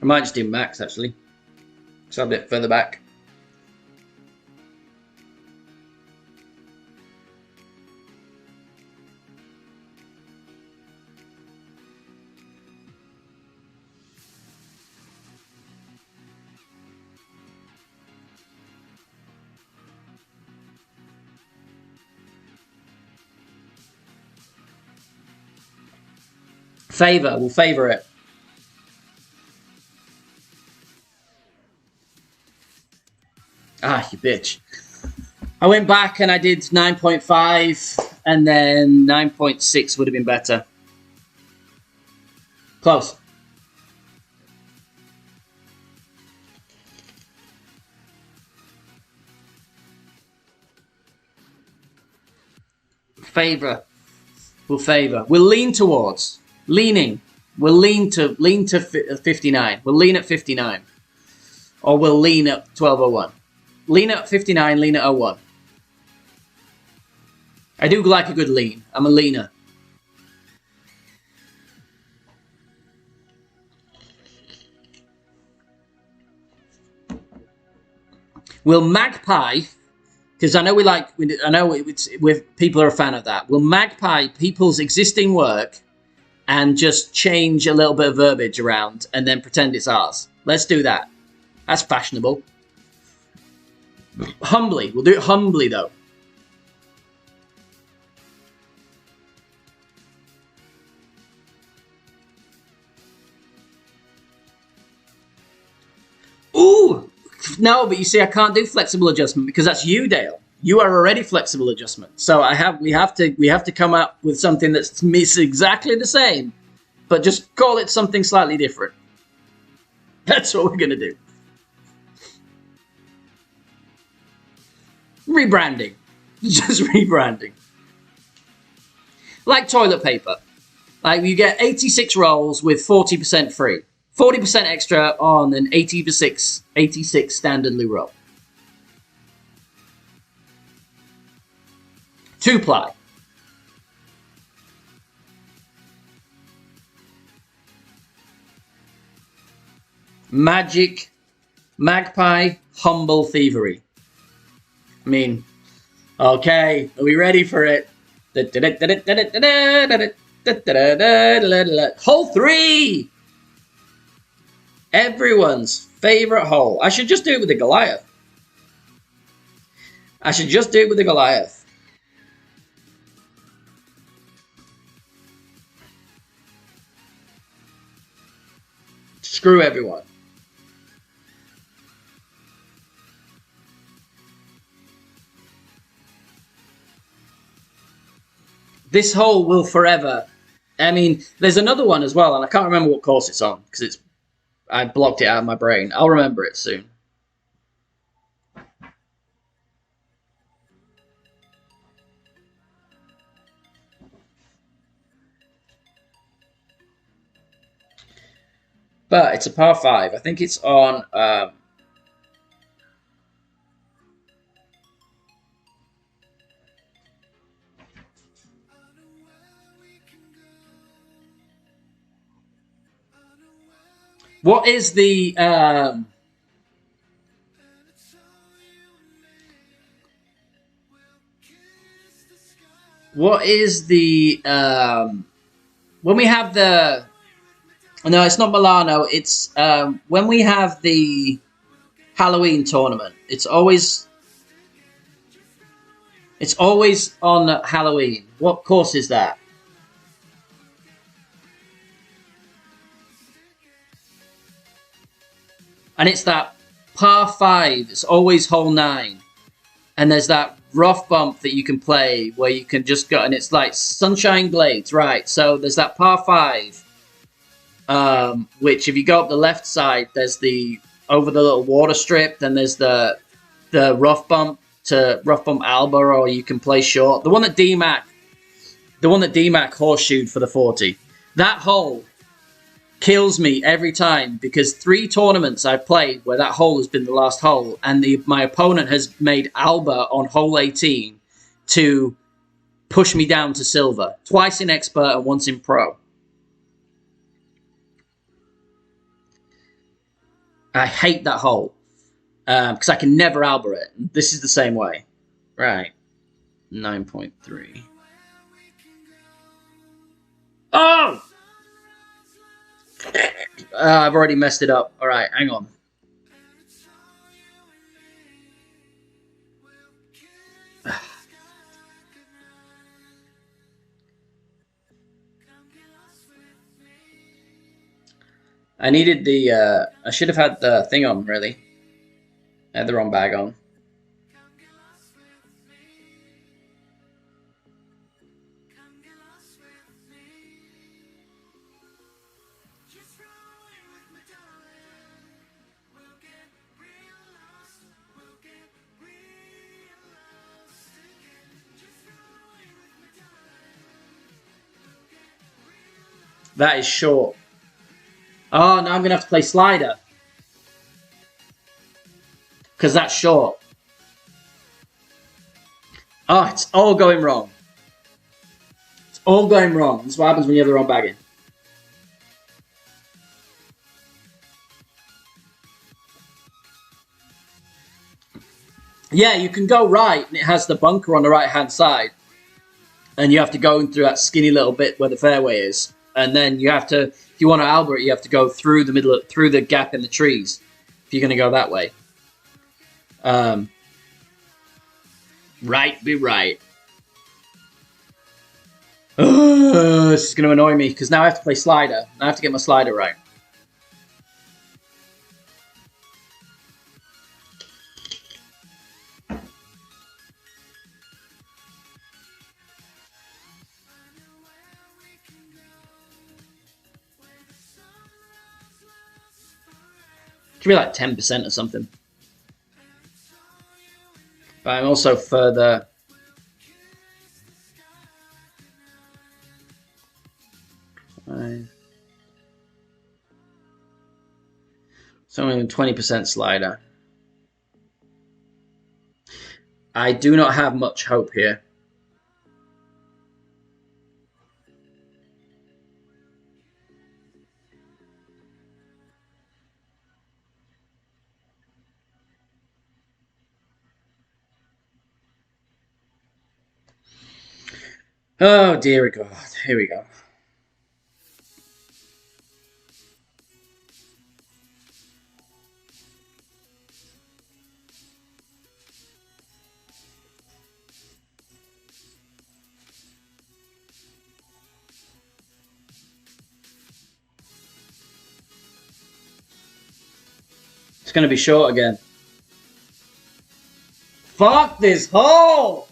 I might just do max, actually. So a bit further back. Favor, we'll favor it. Ah, you bitch. I went back and I did 9.5 and then 9.6 would have been better. Close. Favor. We'll favor. We'll lean towards. Leaning. We'll lean to 59. We'll lean at 59. Or we'll lean at 1201. Lean at 59, lean at 01. I do like a good lean. I'm a leaner. Will Magpie, because I know people are a fan of that. Will Magpie people's existing work and just change a little bit of verbiage around and then pretend it's ours? Let's do that. That's fashionable. Humbly. We'll do it humbly, though. Ooh! No, but you see, I can't do flexible adjustment because that's you, Dale. You are already flexible adjustment. So we have to come up with something that's exactly the same, but just call it something slightly different. That's what we're going to do. Rebranding. Just rebranding. Like toilet paper. Like you get 86 rolls with 40% free. 40% extra on an 86 standard loo roll. 2-ply. Magic, Magpie, Humble Thievery. I mean, okay, are we ready for it? Hole 3! Everyone's favorite hole. I should just do it with the Goliath. Screw everyone. This hole will forever. I mean, there's another one as well, and I can't remember what course it's on because I blocked it out of my brain. I'll remember it soon. But it's a par 5. I think it's on... what is the... what is the... when we have the... No, it's not Milano. It's when we have the Halloween tournament. It's always on Halloween. What course is that? And it's that par 5. It's always hole 9. And there's that rough bump that you can play where you can just go, and it's like Sunshine Glades, right? So there's that par 5, which if you go up the left side, there's over the little water strip, then there's the rough bump to rough bump Alba, or you can play short. The one that DMAC horseshoed for the 40. That hole kills me every time because 3 tournaments I've played where that hole has been the last hole, and my opponent has made Alba on hole 18 to push me down to silver. Twice in expert and once in pro. I hate that hole because I can never Alba it. This is the same way. Right. 9.3. Oh! I've already messed it up. All right, hang on. I needed the, I should have had the thing on, really. I had the wrong bag on. That is short. Oh, now I'm going to have to play slider. Because that's short. Oh, it's all going wrong. It's all going wrong. This is what happens when you have the wrong bagging. Yeah, you can go right, and it has the bunker on the right-hand side. And you have to go through that skinny little bit where the fairway is. And then you have to, if you want to Albert, you have to go through the middle, through the gap in the trees. If you're going to go that way. Right, be right. This is going to annoy me because now I have to play slider. I have to get my slider right. Should be like 10% or something. But I'm also further. So I'm in 20% slider. I do not have much hope here. Oh, dear God. Here we go. It's going to be short again. Fuck this hole!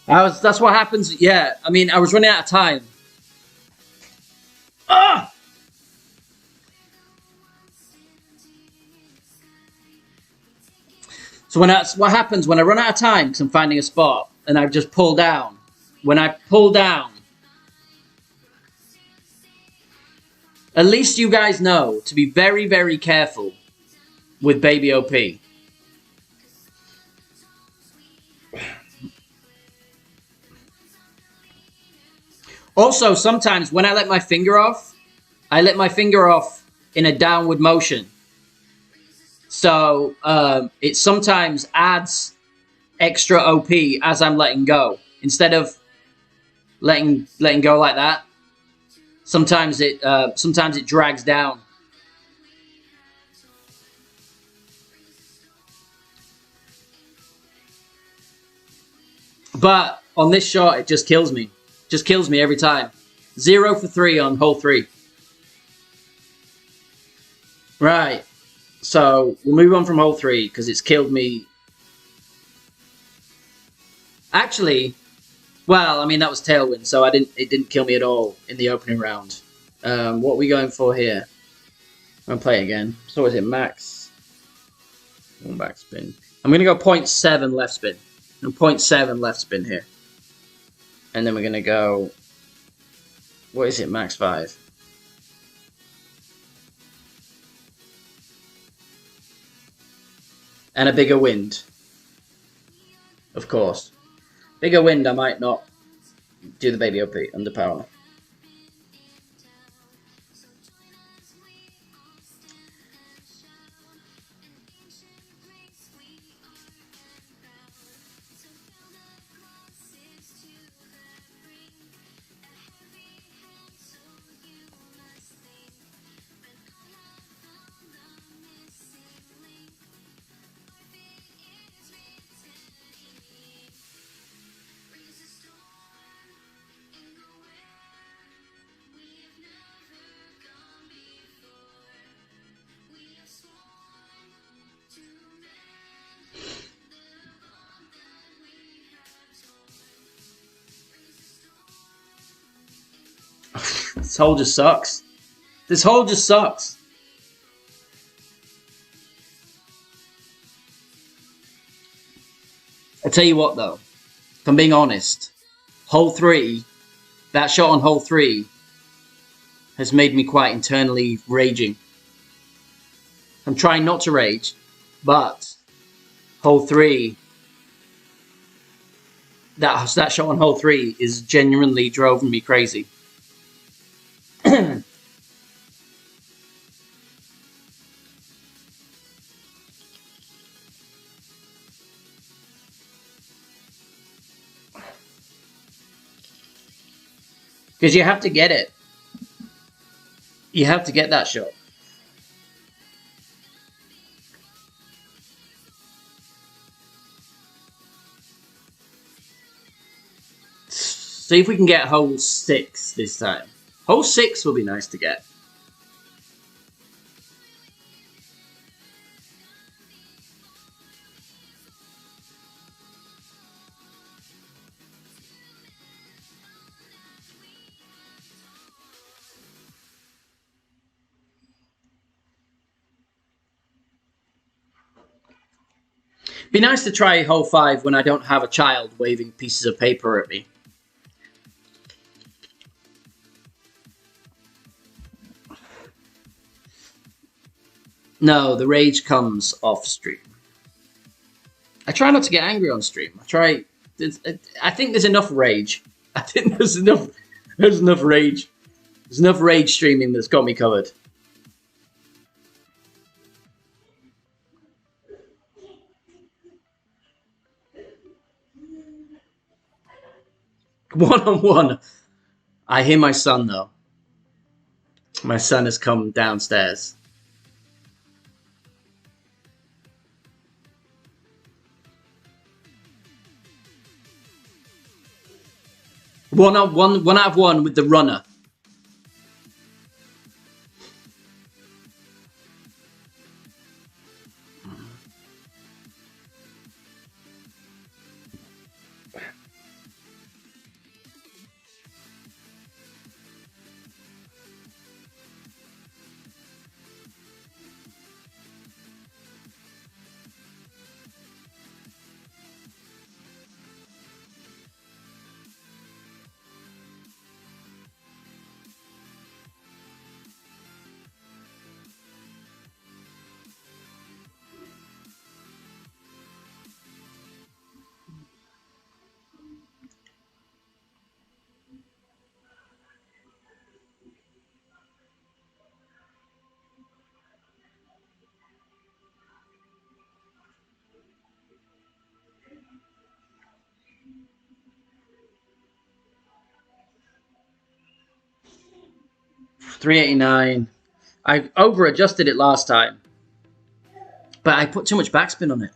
That's what happens. Yeah, I mean, I was running out of time. Ah! So what happens when I run out of time because I'm finding a spot and I just pull down. When I pull down, at least you guys know to be very, very careful with Baby OP. Also, sometimes when I let my finger off in a downward motion. So it sometimes adds extra OP as I'm letting go. Instead of letting go like that, sometimes it drags down. But on this shot, it just kills me. Just kills me every time. 0 for 3 on hole 3. Right. So we'll move on from hole 3 because it's killed me. Actually, well, I mean that was tailwind, so it didn't kill me at all in the opening round. What are we going for here? I'm gonna play again. So is it max? One back spin. I'm gonna go 0.7 left spin. 0.7 left spin here. And then we're gonna go. What is it? Max 5. And a bigger wind. Of course. Bigger wind, I might not do the baby OP under power. This hole just sucks. This hole just sucks. I tell you what though, if I'm being honest, hole 3, that shot on hole 3 has made me quite internally raging. I'm trying not to rage, but hole 3, that shot on hole 3 is genuinely driving me crazy. Because you have to get it. You have to get that shot. See if we can get hole 6 this time. Hole 6 will be nice to get. Be nice to try hole 5 when I don't have a child waving pieces of paper at me. No, the rage comes off stream. I try not to get angry on stream. I think there's enough rage. I think there's enough rage. There's enough rage streaming that's got me covered. One-on-one. I hear my son though. My son has come downstairs. One out of one with the runner. 389. I over adjusted it last time, but I put too much backspin on it.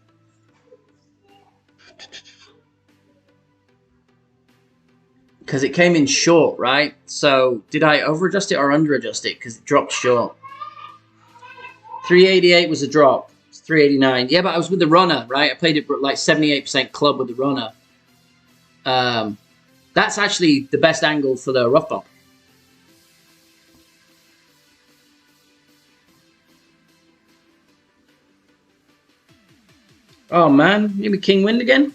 Because it came in short, right? So did I over adjust it or under adjust it? Because it dropped short. 388 was a drop. It's 389. Yeah, but I was with the runner, right? I played it like 78% club with the runner. That's actually the best angle for the rough bump. Oh man, maybe king wind again?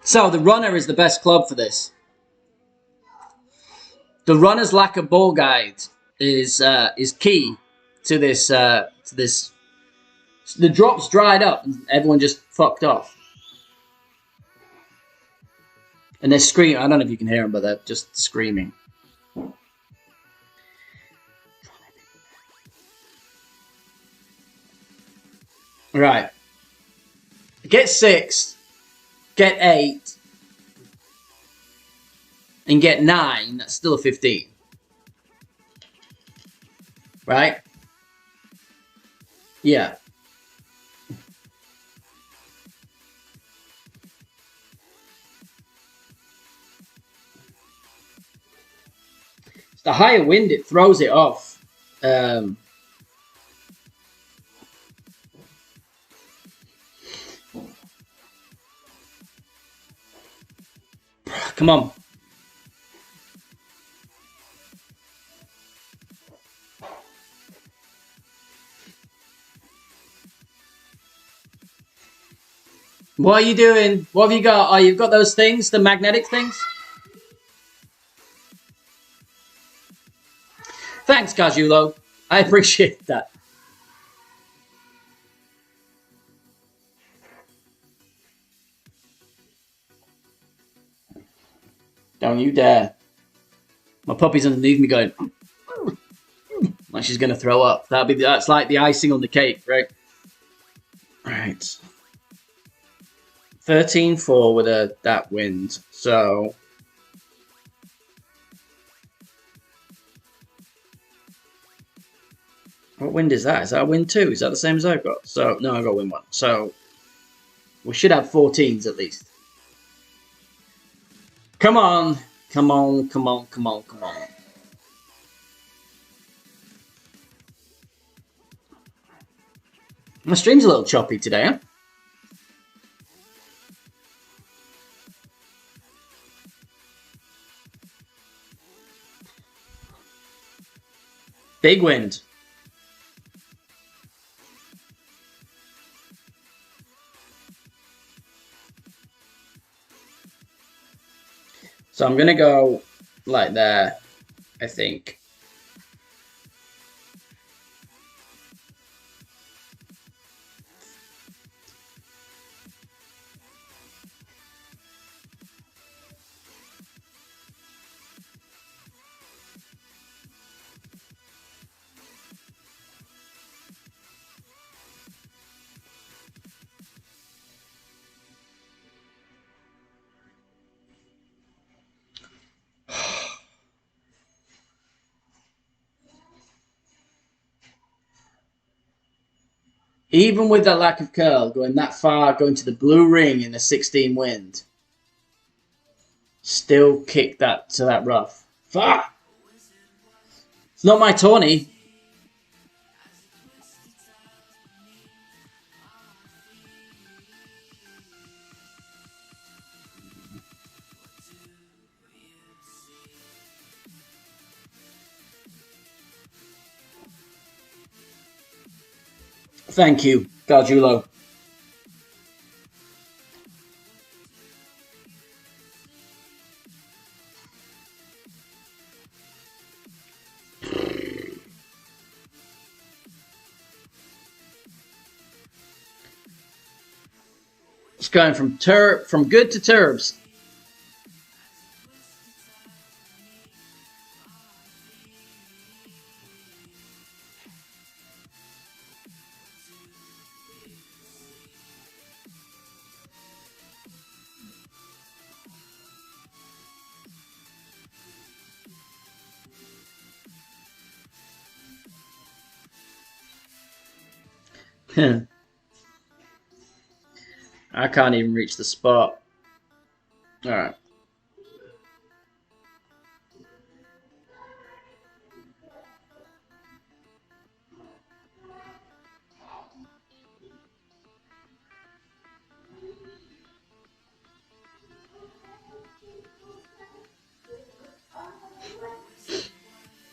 So the runner is the best club for this. The runner's lack of ball guide is key to this. The drops dried up and everyone just fucked off. And they're screaming. I don't know if you can hear them, but they're just screaming. Right. Get 6, get 8, and get 9. That's still a 15. Right? Yeah. It's the higher wind, it throws it off. Come on. What are you doing? What have you got? Oh, you've got those things, the magnetic things? Thanks, Gajulo. I appreciate that. Don't you dare. My puppy's underneath me going, like she's going to throw up. That's like the icing on the cake, right? Right. 13-4 with that wind. So what wind is that? Is that a wind 2? Is that the same as I've got? So no, I've got wind 1. So we should have 14s at least. Come on. Come on, come on, come on, come on. My stream's a little choppy today, huh? Big wind. So I'm going to go like there, I think. Even with that lack of curl, going that far, going to the blue ring in a 16 wind, still kick that to that rough. Fuck! It's not my tourney. Thank you, Gargiulo. It's going from good to turbs. I can't even reach the spot. All right.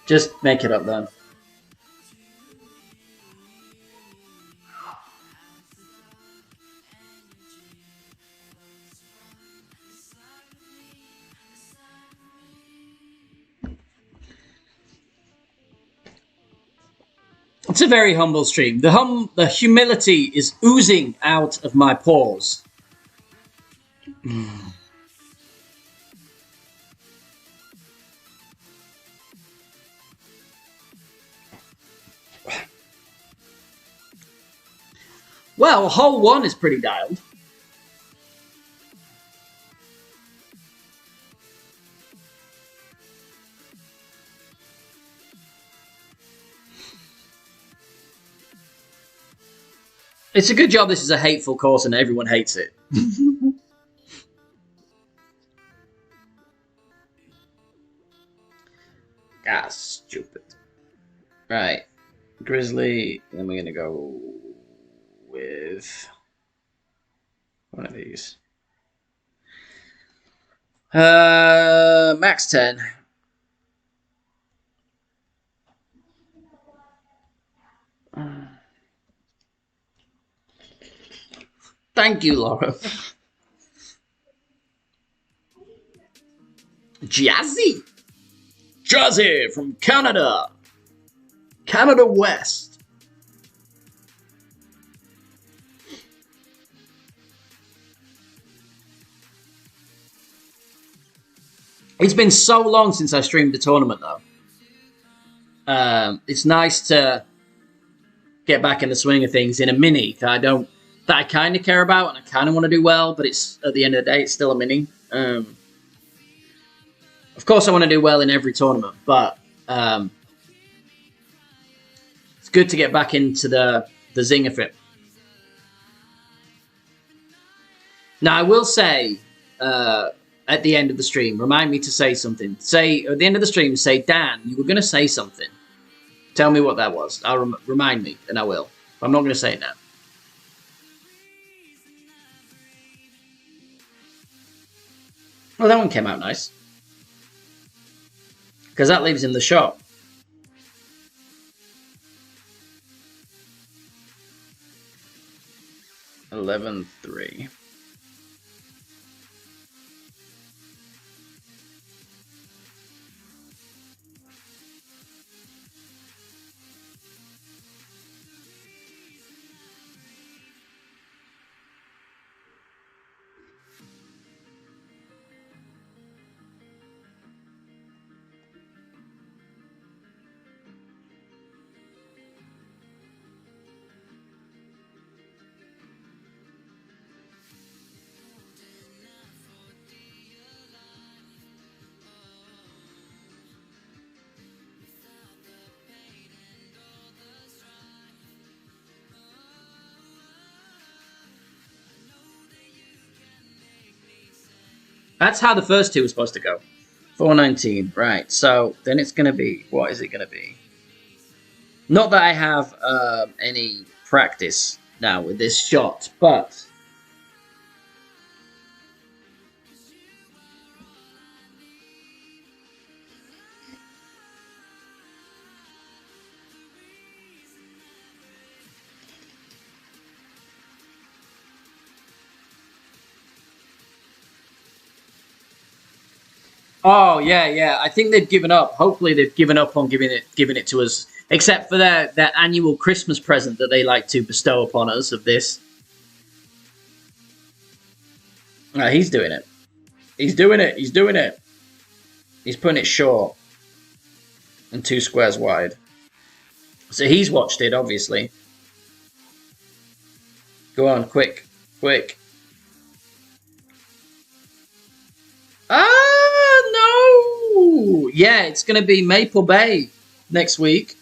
Just make it up then. It's a very humble stream. The humility is oozing out of my pores. Well, hole 1 is pretty dialed. It's a good job this is a hateful course and everyone hates it. Ah, stupid. Right. Grizzly, then we're going to go with one of these. Max 10. Thank you, Laura. Jazzy. Jazzy from Canada. Canada West. It's been so long since I streamed a tournament, though. It's nice to get back in the swing of things in a mini that I kind of care about and I kind of want to do well, but it's at the end of the day, it's still a mini. Of course, I want to do well in every tournament, but it's good to get back into the zing of it. Now, I will say at the end of the stream, remind me to say something. Say at the end of the stream, say, Dan, you were going to say something. Tell me what that was. I'll remind me, and I will. But I'm not going to say it now. Well, that one came out nice. Because that leaves him the shot. $11-3. That's how the first two were supposed to go. 419, right. So then it's going to be, what is it going to be? Not that I have any practice now with this shot, but... Oh yeah. I think they've given up. Hopefully, they've given up on giving it to us, except for their annual Christmas present that they like to bestow upon us of this. He's doing it. He's doing it. He's doing it. He's putting it short and 2 squares wide. So he's watched it, obviously. Go on, quick. No! Yeah, it's going to be Maple Bay next week.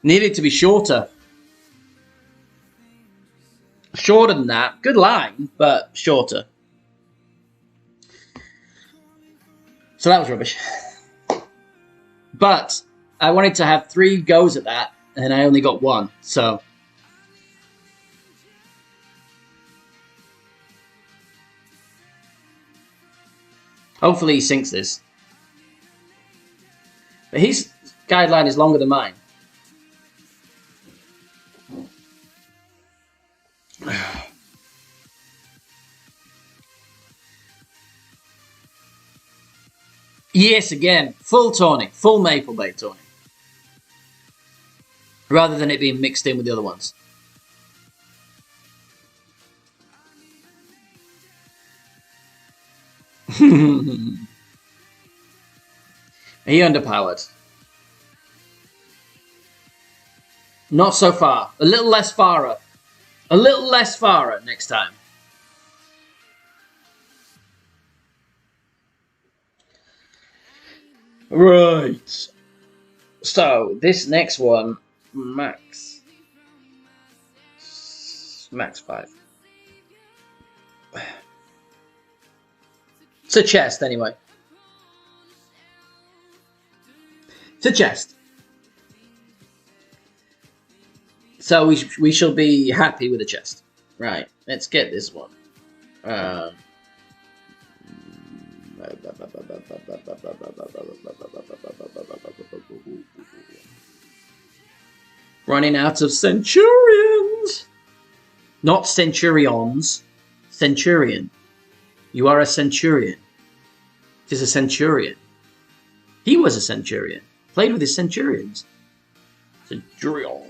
Needed to be shorter. Shorter than that. Good line, but shorter. So that was rubbish. But I wanted to have 3 goes at that, and I only got 1, so... Hopefully he sinks this. But his guideline is longer than mine. Yes, again, full tourney, full Maple Bay tourney. Rather than it being mixed in with the other ones. He underpowered. Not so far. A little less farer. A little less farer next time. Right. So, this next one, max 5. It's a chest, anyway. It's a chest. So we shall be happy with a chest. Right, let's get this one. Running out of centurions. Not centurions. Centurion. You are a centurion. It is a centurion. He was a centurion. Played with his centurions. Centurion.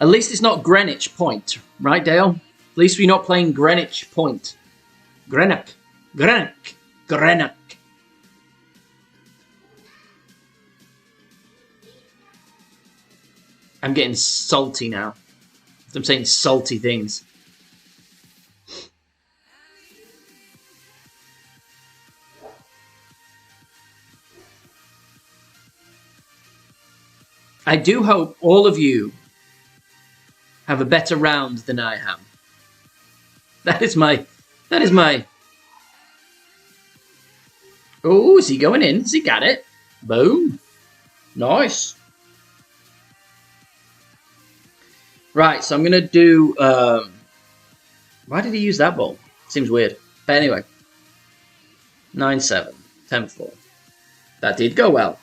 At least it's not Greenwich Point, right, Dale? At least we're not playing Greenwich Point. Greenock. I'm getting salty now. I'm saying salty things. I do hope all of you have a better round than I have. That is my... Oh, is he going in? Has he got it? Boom. Nice. Right, so I'm going to do Why did he use that ball? Seems weird. But anyway. 9-7. 10-4. That did go well.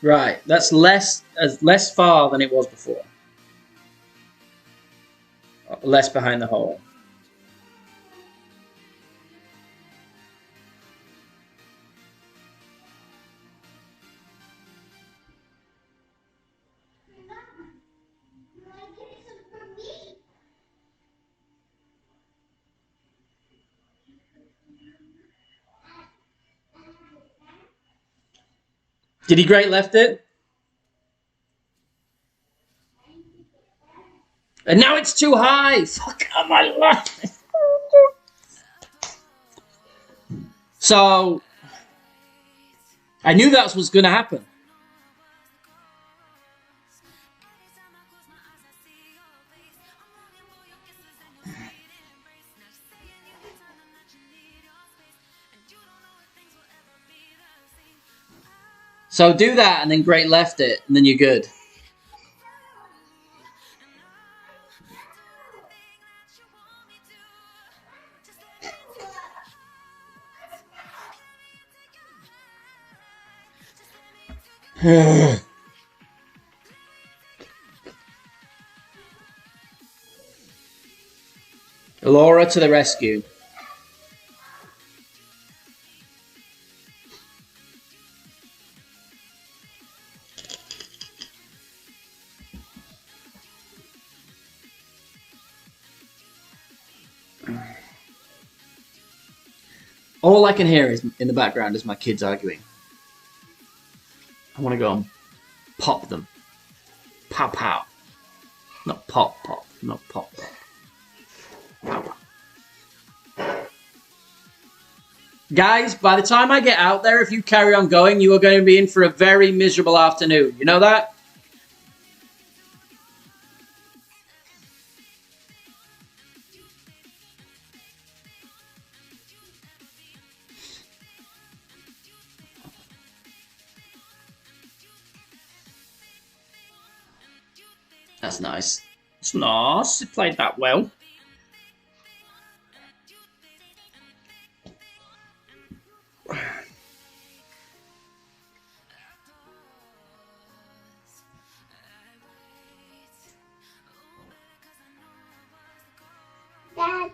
Right, that's less far than it was before. Less behind the hole. Did he great left it? And now it's too high. Fuck my life. So I knew that was going to happen. So do that and then great left it, and then you're good. Laura to the rescue. All I can hear is in the background is my kids arguing. I want to go and pop them. Pow pow. Not pop pop. Not pop pop. Pow pow. Guys, by the time I get out there, if you carry on going, you are going to be in for a very miserable afternoon. You know that? That's nice. It's nice. It played that well. Daddy,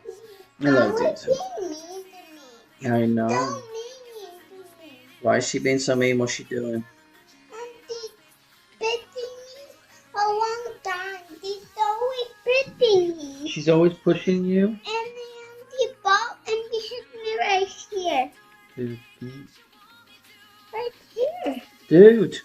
Hello, dude. being mean to me. I know. Don't be mean to me. Why is she being so mean? What's she doing? Auntie petting me a long time. She's always petting me. She's always pushing you. And the auntie ball and she hit me right here. Right here. Dude.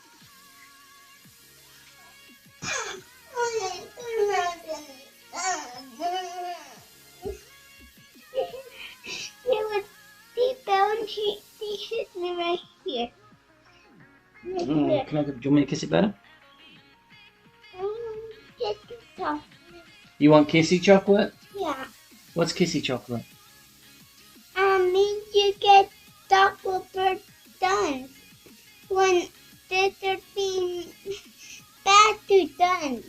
It was deep down. She hit me right here. Right here. Do you want me to kiss it better? Kiss it soft. You want kissy chocolate? Yeah. What's kissy chocolate? Means you get chocolate bird done when they're being bad to done.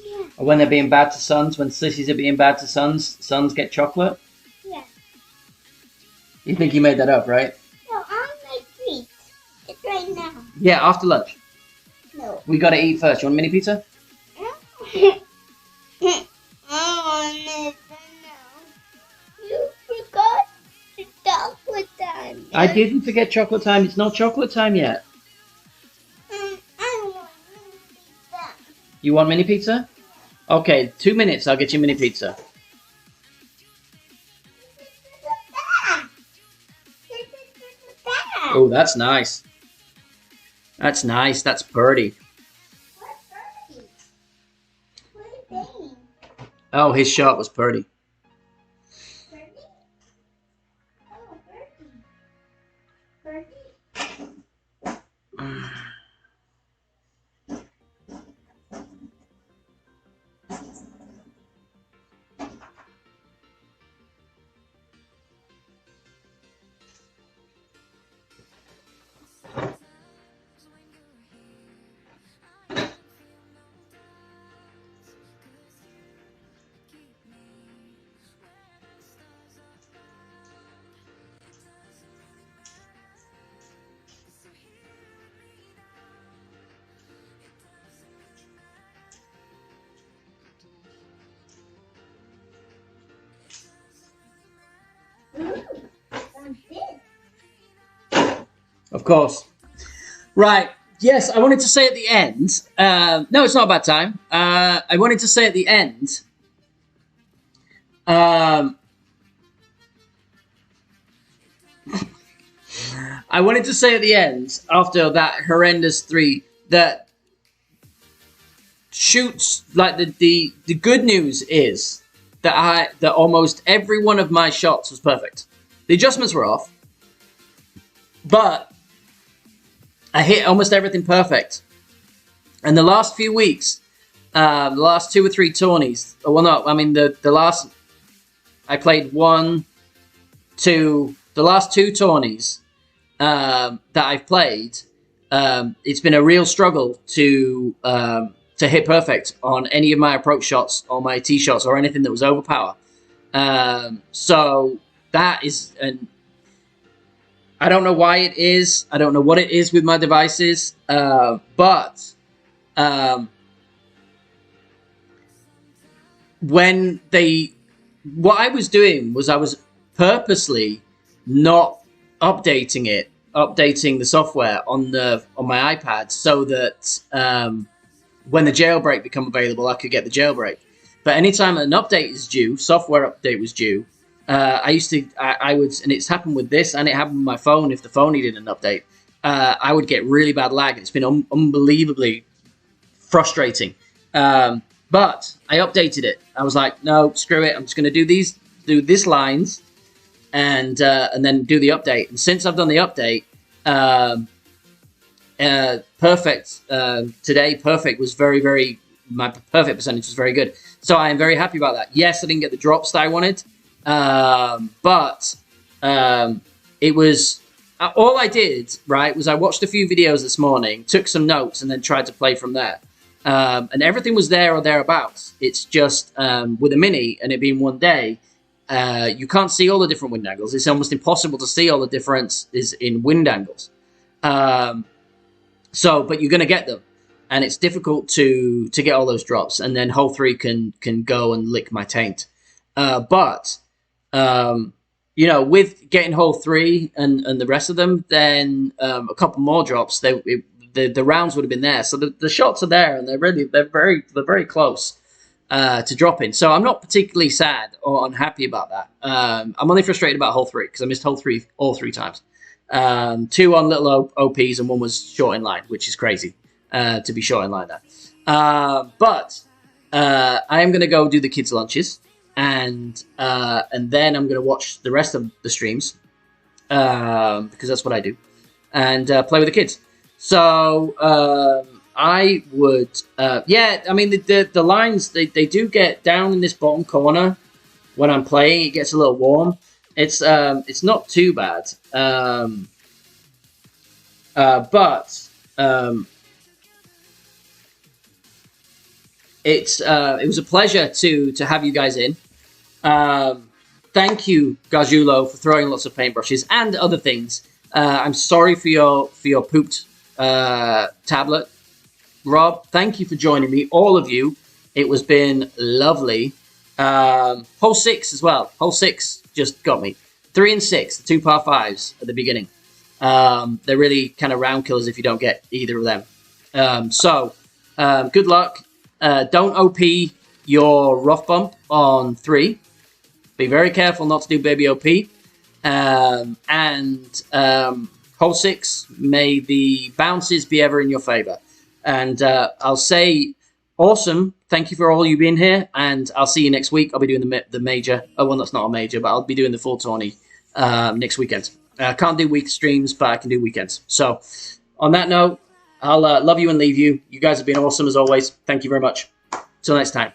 Yeah. Or when they're being bad to sons, when sissies are being bad to sons, sons get chocolate? Yeah. You think you made that up, right? No, I'm my treat. It's right now. Yeah, after lunch. No. We gotta eat first. You want a mini pizza? I want it now. You forgot to chocolate time. I didn't forget chocolate time. It's not chocolate time yet. I want pizza. You want mini pizza? Okay, 2 minutes. I'll get you mini pizza. Oh, that's nice. That's nice. That's birdie. Oh, his shot was birdie. Of course. Right. Yes, I wanted to say at the end. No, it's not a bad time. I wanted to say at the end. I wanted to say at the end, after that horrendous 3, that shoots, like the good news is that almost every one of my shots was perfect. The adjustments were off, but I hit almost everything perfect. And the last few weeks, the last 2 or 3 tourneys, well, no, I mean the last, I played 1, 2, the last 2 tourneys that I've played, it's been a real struggle to hit perfect on any of my approach shots or my tee shots or anything that was overpower. So that is, I don't know why it is. I don't know what it is with my devices, but what I was doing was I was purposely not updating the software on my iPad so that when the jailbreak become available, I could get the jailbreak. But anytime an update is due, software update was due, I would, and it's happened with this, and it happened with my phone. If the phone needed an update, I would get really bad lag. It's been unbelievably frustrating. But I updated it. I was like, no, screw it. I'm just going to do this lines, and then do the update. And since I've done the update, perfect today, perfect was very, my perfect percentage was very good. So I am very happy about that. Yes, I didn't get the drops that I wanted, but it was all I did, right, was I watched a few videos this morning, took some notes, and then tried to play from there. And everything was there or thereabouts. It's just with a Mini and it being one day, you can't see all the different wind angles. It's almost impossible to see all the differences in wind angles. But you're going to get them. And it's difficult to get all those drops. And then hole 3 can go and lick my taint. With getting hole 3 and the rest of them, then a couple more drops, the rounds would have been there. So the shots are there, and they're very close to dropping. So I'm not particularly sad or unhappy about that. I'm only frustrated about hole 3 because I missed hole 3 all 3 times. 2 on little OPs and 1 was short in line, which is crazy to be short in line there. But I am going to go do the kids' lunches, and then I'm going to watch the rest of the streams because that's what I do, and play with the kids. So I would, I mean, the lines, they do get down in this bottom corner when I'm playing. It gets a little warm. It's not too bad. It was a pleasure to have you guys in. Thank you, Gargiulo, for throwing lots of paintbrushes and other things. I'm sorry for your pooped tablet. Rob, thank you for joining me, all of you. It was been lovely. Hole 6 as well. Hole 6 just got me. 3 and 6, the 2 par 5s at the beginning. They're really kind of round killers if you don't get either of them. Good luck. Don't OP your rough bump on 3. Be very careful not to do baby OP. Hole 6, may the bounces be ever in your favor. And I'll say, awesome. Thank you for all you being here, and I'll see you next week. I'll be doing the major. Oh, well, that's not a major, but I'll be doing the full tourney next weekend. I can't do week streams, but I can do weekends. So, on that note, I'll love you and leave you. You guys have been awesome as always. Thank you very much. Till next time.